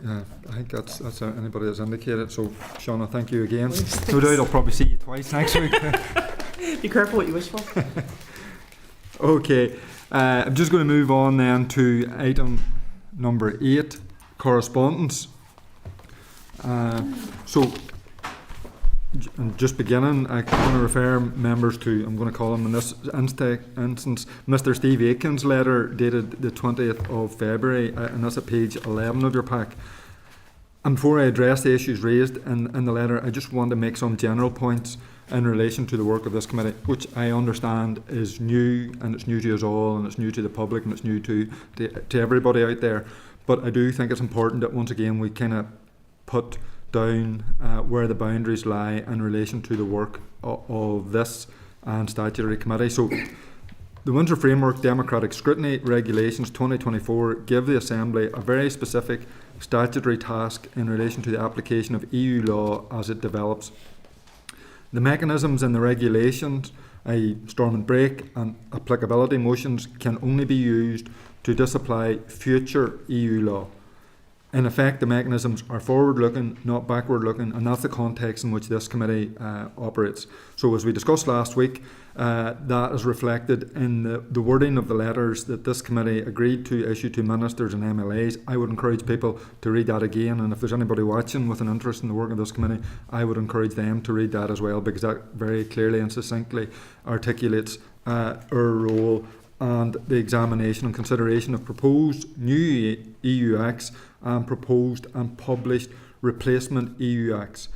Yeah, I think that's anybody that's indicated. So, Shauna, thank you again. No doubt I'll probably see you twice next week. Be careful what you wish for. Okay, I'm just going to move on then to item number 8, correspondence. So, just beginning, I want to refer members to, I'm going to call him in this instance, Mr. Steve Aiken's letter dated the 20th of February, and that's at page 11 of your pack. And before I address the issues raised in the letter, I just want to make some general points in relation to the work of this committee, which I understand is new, and it's new to us all, and it's new to the public, and it's new to everybody out there. But I do think it's important that once again we kind of put down where the boundaries lie in relation to the work of this and statutory committee. So the Windsor Framework Democratic Scrutiny Regulations 2024 give the Assembly a very specific statutory task in relation to the application of EU law as it develops. The mechanisms in the regulations, i.e. storm and break and applicability motions, can only be used to disapply future EU law. In effect, the mechanisms are forward-looking, not backward-looking, and that's the context in which this committee operates. So as we discussed last week, that is reflected in the wording of the letters that this committee agreed to issue to ministers and MLAs. I would encourage people to read that again, and if there's anybody watching with an interest in the work of this committee, I would encourage them to read that as well, because that very clearly and succinctly articulates our role and the examination and consideration of proposed new EU acts and proposed and published replacement EU acts,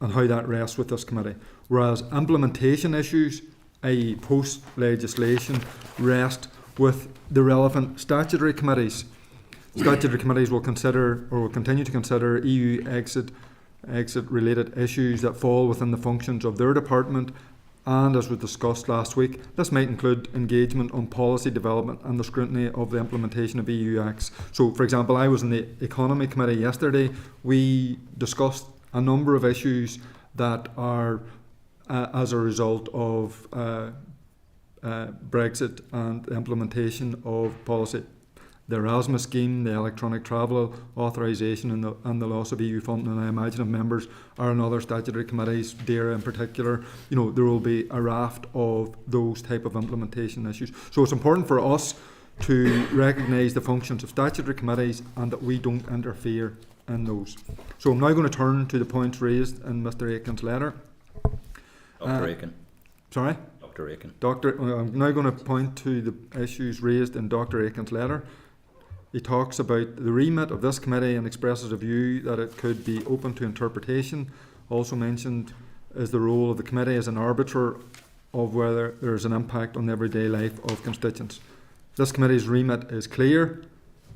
and how that rests with this committee. Whereas implementation issues, i.e. post-legislation, rest with the relevant statutory committees. Statutory committees will consider, or will continue to consider, EU exit-related issues that fall within the functions of their department. And as we discussed last week, this might include engagement on policy development and the scrutiny of the implementation of EU acts. So, for example, I was in the Economy Committee yesterday. We discussed a number of issues that are as a result of Brexit and the implementation of policy. the Erasmus scheme, the electronic travel authorisation and the loss of EU funding. And I imagine if members are on other statutory committees, DAERA in particular, there will be a raft of those type of implementation issues. So it's important for us to recognise the functions of statutory committees and that we don't interfere in those. So I'm now going to turn to the points raised in Mr. Aiken's letter. Dr. Aiken. Sorry? Dr. Aiken. I'm now going to point to the issues raised in Dr. Aiken's letter. He talks about the remit of this committee and expresses a view that it could be open to interpretation. Also mentioned is the role of the committee as an arbiter of whether there is an impact on the everyday life of constituents. This committee's remit is clear.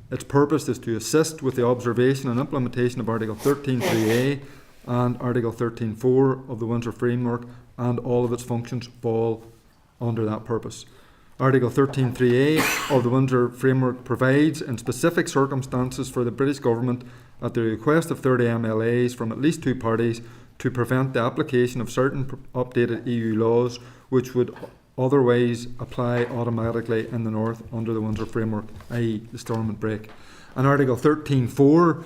Its purpose is to assist with the observation and implementation of Article 13.3a and Article 13.4 of the Windsor Framework, and all of its functions fall under that purpose. Article 13.3a of the Windsor Framework provides, in specific circumstances, for the British Government, at the request of 30 MLAs from at least two parties, to prevent the application of certain updated EU laws which would otherwise apply automatically in the North under the Windsor Framework, i.e. the Stormont Break. And Article 13.4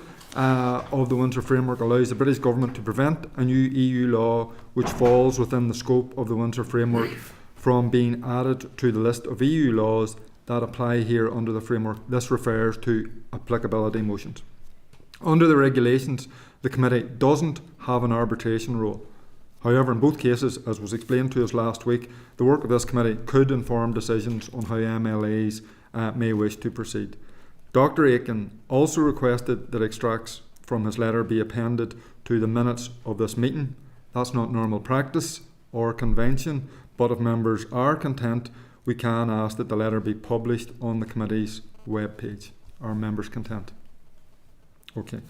of the Windsor Framework allows the British Government to prevent a new EU law which falls within the scope of the Windsor Framework from being added to the list of EU laws that apply here under the framework. This refers to applicability motions. Under the regulations, the committee doesn't have an arbitration role. However, in both cases, as was explained to us last week, the work of this committee could inform decisions on how MLAs may wish to proceed. Dr. Aiken also requested that extracts from his letter be appended to the minutes of this meeting. That's not normal practice or convention, but if members are content, we can ask that the letter be published on the committee's webpage. Are members content? Okay.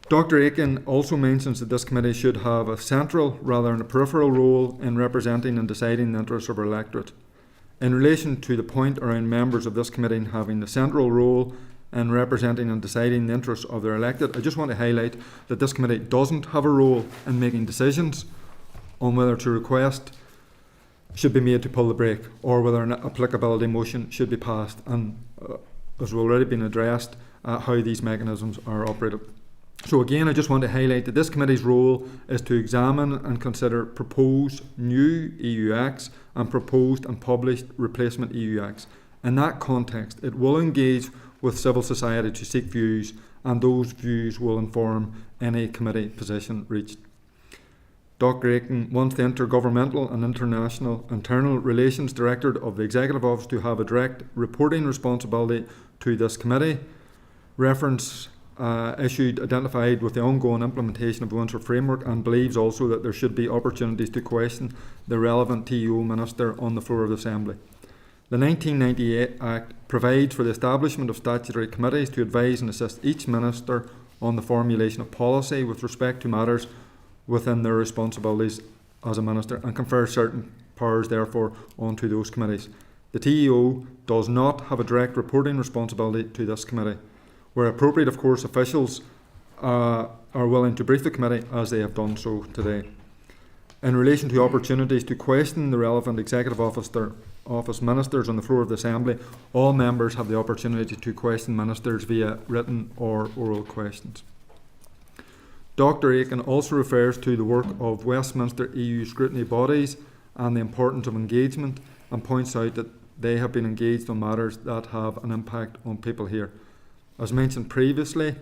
Dr. Aiken also mentions that this committee should have a central rather than a peripheral role in representing and deciding the interests of our electorate. In relation to the point around members of this committee having the central role in representing and deciding the interests of their elected, I just want to highlight that this committee doesn't have a role in making decisions on whether to request should be made to pull the brake or whether an applicability motion should be passed, and has already been addressed how these mechanisms are operated. So again, I just want to highlight that this committee's role is to examine and consider proposed new EU acts and proposed and published replacement EU acts. In that context, it will engage with civil society to seek views, and those views will inform any committee position reached. Dr. Aiken wants the Intergovernmental and Internal Relations Director of the Executive Office to have a direct reporting responsibility to this committee. Reference issued identified with the ongoing implementation of the Windsor Framework, and believes also that there should be opportunities to question the relevant TEO Minister on the floor of the Assembly. The 1998 Act provides for the establishment of statutory committees to advise and assist each Minister on the formulation of policy with respect to matters within their responsibilities as a Minister, and confers certain powers therefore onto those committees. The TEO does not have a direct reporting responsibility to this committee. Where appropriate, of course, officials are willing to brief the committee, as they have done so today. In relation to opportunities to question the relevant Executive Office Ministers on the floor of the Assembly, all members have the opportunity to question Ministers via written or oral questions. Dr. Aiken also refers to the work of Westminster EU scrutiny bodies and the importance of engagement, and points out that they have been engaged on matters that have an impact on people here. As mentioned previously,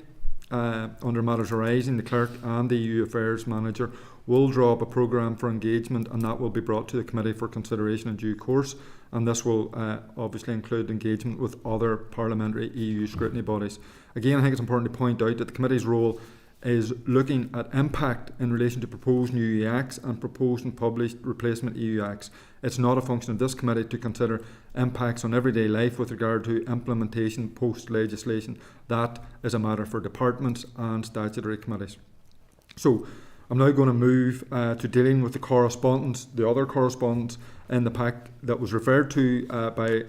under matters arising, the Clerk and the EU Affairs Manager will draw up a programme for engagement, and that will be brought to the committee for consideration in due course, and this will obviously include engagement with other parliamentary EU scrutiny bodies. Again, I think it's important to point out that the committee's role is looking at impact in relation to proposed new EU acts and proposed and published replacement EU acts. It's not a function of this committee to consider impacts on everyday life with regard to implementation post-legislation. That is a matter for departments and statutory committees. So I'm now going to move to dealing with the correspondence, the other correspondence in the pack that was referred to by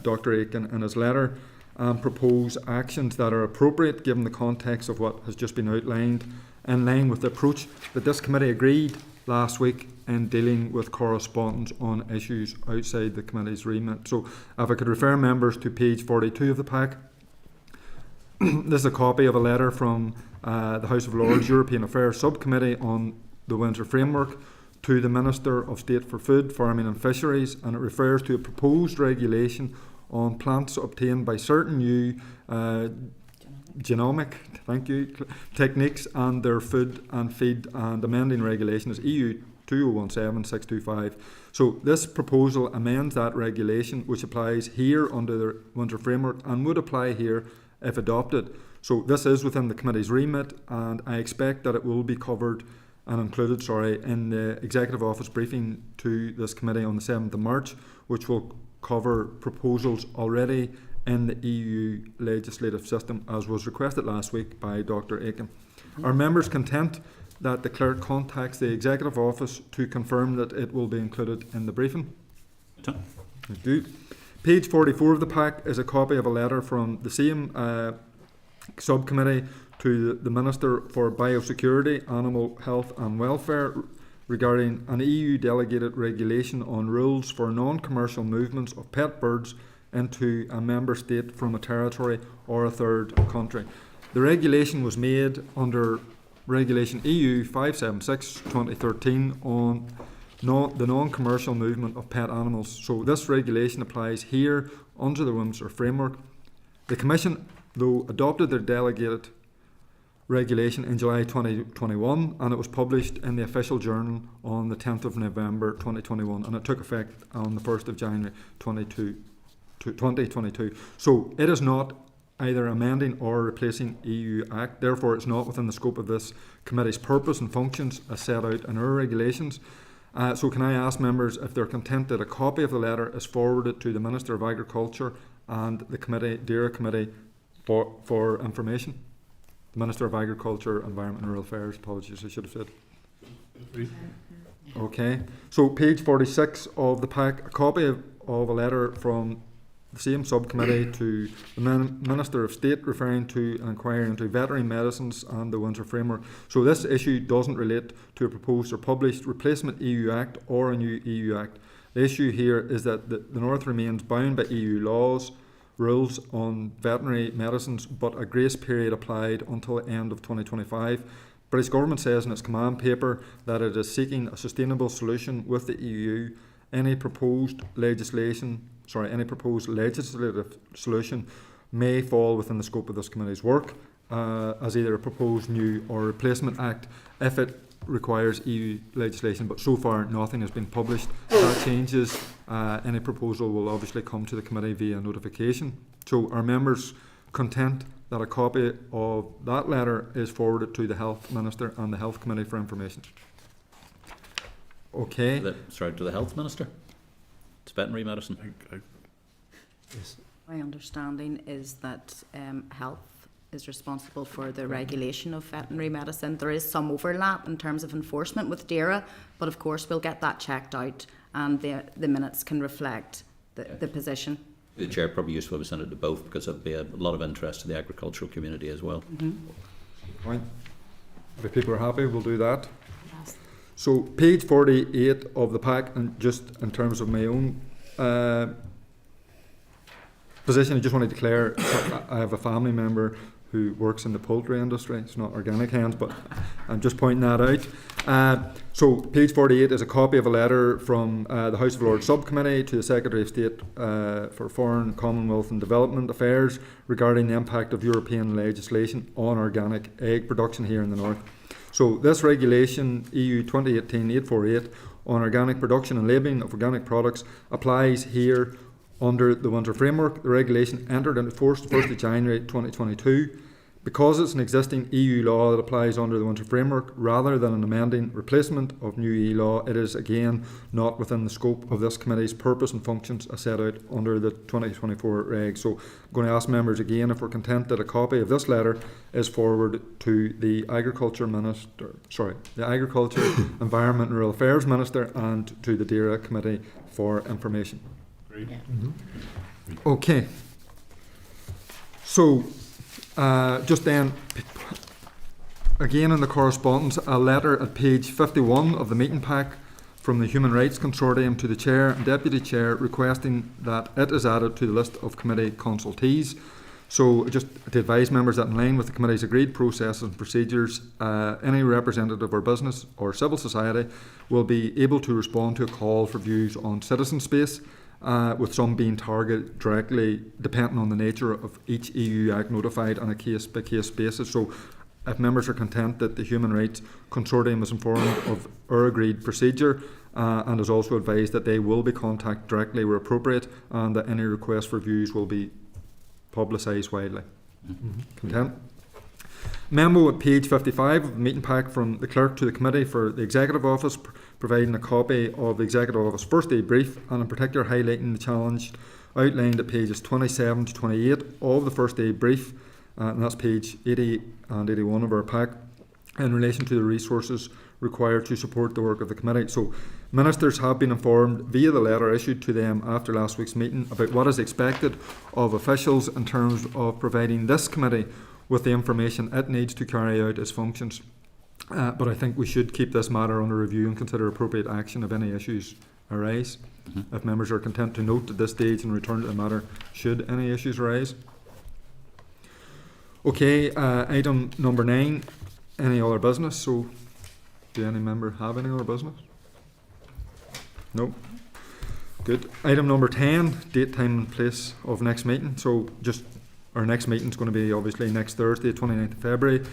Dr. Aiken in his letter, and propose actions that are appropriate given the context of what has just been outlined, in line with the approach that this committee agreed last week in dealing with correspondence on issues outside the committee's remit. So if I could refer members to page 42 of the pack, this is a copy of a letter from the House of Lords European Affairs Subcommittee on the Windsor Framework to the Minister of State for Food, Farming and Fisheries, and it refers to a proposed regulation on plants obtained by certain new genomic techniques and their food and feed, and amending regulation is EU 2017-625. So this proposal amends that regulation, which applies here under the Windsor Framework and would apply here if adopted. So this is within the committee's remit, and I expect that it will be covered and included, in the Executive Office briefing to this committee on the 7th of March, which will cover proposals already in the EU legislative system, as was requested last week by Dr. Aiken. Are members content that the clerk contacts the Executive Office to confirm that it will be included in the briefing? Thank you. Page 44 of the pack is a copy of a letter from the same subcommittee to the Minister for Biosecurity, Animal Health and Welfare regarding an EU delegated regulation on rules for non-commercial movements of pet birds into a member state from a territory or a third country. The regulation was made under Regulation EU 576/2013 on the non-commercial movement of pet animals. So this regulation applies here under the Windsor Framework. The Commission, though, adopted their delegated regulation in July 2021, and it was published in the Official Journal on the 10th of November 2021, and it took effect on the 1st of January 2022. So it is not either amending or replacing EU Act. Therefore, it's not within the scope of this committee's purpose and functions as set out in our regulations. So can I ask members if they're content that a copy of the letter is forwarded to the Minister of Agriculture and the committee, DERA committee, for information? The Minister of Agriculture, Environment and Rural Affairs. Apologies, I should have said. Okay. So page 46 of the pack, a copy of a letter from the same subcommittee to the Minister of State referring to an inquiry into veterinary medicines and the Windsor Framework. So this issue doesn't relate to a proposed or published replacement EU Act or a new EU Act. The issue here is that the North remains bound by EU laws, rules on veterinary medicines, but a grace period applied until the end of 2025. British Government says in its command paper that it is seeking a sustainable solution with the EU. Any proposed legislative solution may fall within the scope of this committee's work as either a proposed new or replacement act if it requires EU legislation, but so far nothing has been published. If that changes, any proposal will obviously come to the committee via notification. So are members content that a copy of that letter is forwarded to the Health Minister and the Health Committee for information? Okay. To the Health Minister? It's veterinary medicine. Yes. My understanding is that Health is responsible for the regulation of veterinary medicine. There is some overlap in terms of enforcement with DERA, but of course we'll get that checked out and the minutes can reflect the position. The Chair, probably useful to send it to both because there'll be a lot of interest to the agricultural community as well. Right. If people are happy, we'll do that. Yes. So page 48 of the pack, and just in terms of my own position, I just want to declare I have a family member who works in the poultry industry. It's not organic hens, but I'm just pointing that out. So page 48 is a copy of a letter from the House of Lords Subcommittee to the Secretary of State for Foreign, Commonwealth and Development Affairs regarding the impact of European legislation on organic egg production here in the North. So this regulation, EU 2018-848, on organic production and labelling of organic products applies here under the Windsor Framework. The regulation entered into force the 1st of January 2022. Because it's an existing EU law that applies under the Windsor Framework, rather than an amending replacement of new EU law, it is again not within the scope of this committee's purpose and functions as set out under the 2024 reg. So I'm going to ask members again if we're content that a copy of this letter is forwarded to the Agriculture, Environment and Rural Affairs Minister and to the DERA Committee for information. Yeah. Okay. So just then, again in the correspondence, a letter at page 51 of the meeting pack from the Human Rights Consortium to the Chair and Deputy Chair requesting that it is added to the list of committee consultees. So just to advise members that in line with the committee's agreed processes and procedures, any representative or business or civil society will be able to respond to a call for views on citizen space, with some being targeted directly depending on the nature of each EU Act notified on a case-by-case basis. So if members are content that the Human Rights Consortium is informed of our agreed procedure, and is also advised that they will be contacted directly where appropriate, and that any request for views will be publicised widely. Content? Memo at page 55 of the meeting pack from the clerk to the committee for the Executive Office, providing a copy of the Executive Office first day brief, and in particular highlighting the challenge outlined at pages 27 to 28 of the first day brief, and that's page 80 and 81 of our pack, in relation to the resources required to support the work of the committee. So ministers have been informed via the letter issued to them after last week's meeting about what is expected of officials in terms of providing this committee with the information it needs to carry out its functions. But I think we should keep this matter under review and consider appropriate action if any issues arise. If members are content to note at this stage and return to the matter should any issues arise. Okay, item number 9, any other business? So do any member have any other business? No. Good. Item number 10, date, time and place of next meeting. So just our next meeting is going to be obviously next Thursday, 29th of February,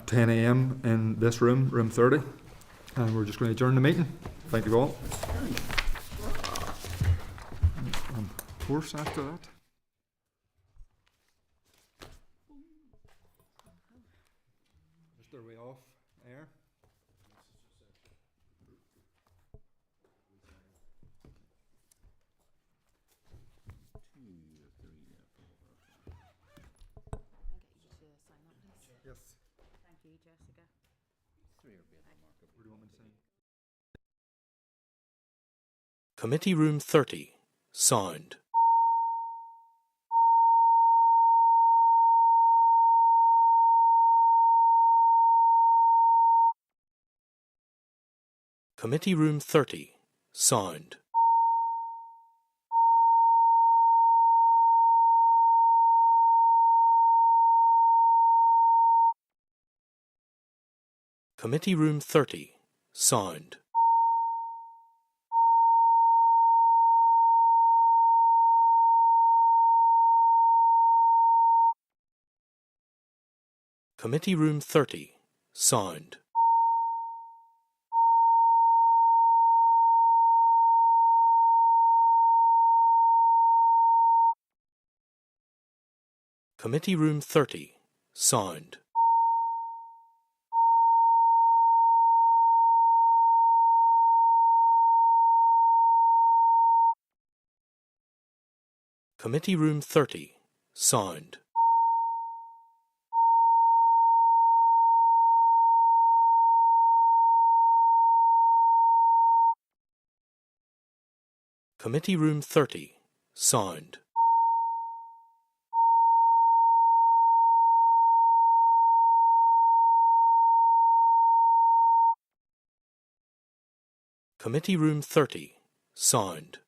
10 a.m. in this room, room 30. And we're just going to adjourn the meeting. Thank you all. And of course after that. Is their way off air? Yes. Thank you, Jessica. Where do you want me to sign? Committee Room 30. Sound. Committee Room 30. Sound. Committee Room 30. Sound. Committee Room 30. Sound. Committee Room 30. Sound. Committee Room 30. Sound. Committee Room 30. Sound.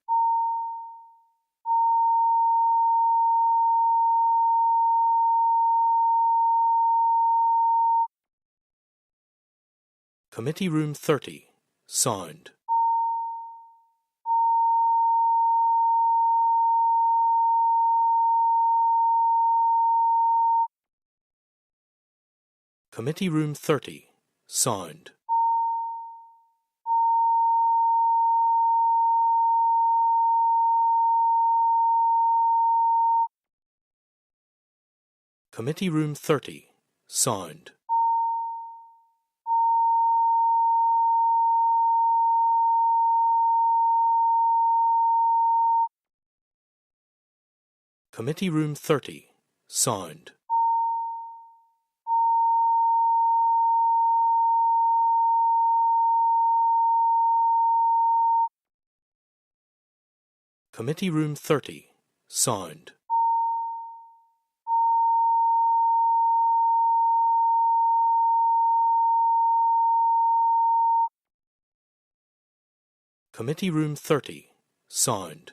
Committee Room 30. Sound. Committee Room 30. Sound. Committee Room 30. Sound. Committee Room 30. Sound. Committee Room 30. Sound. Committee Room 30. Sound. Committee Room 30. Sound.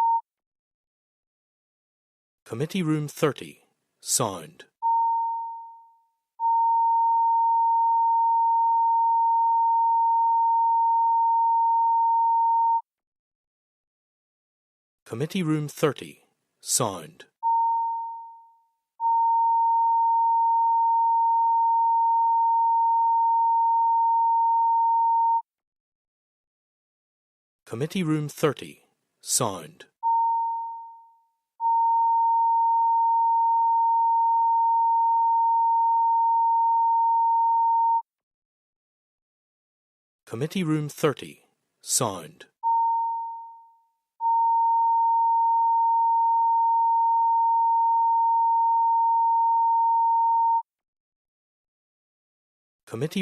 Committee Room 30. Sound. Committee Room 30. Sound. Committee Room 30. Sound. Committee Room 30. Sound. Committee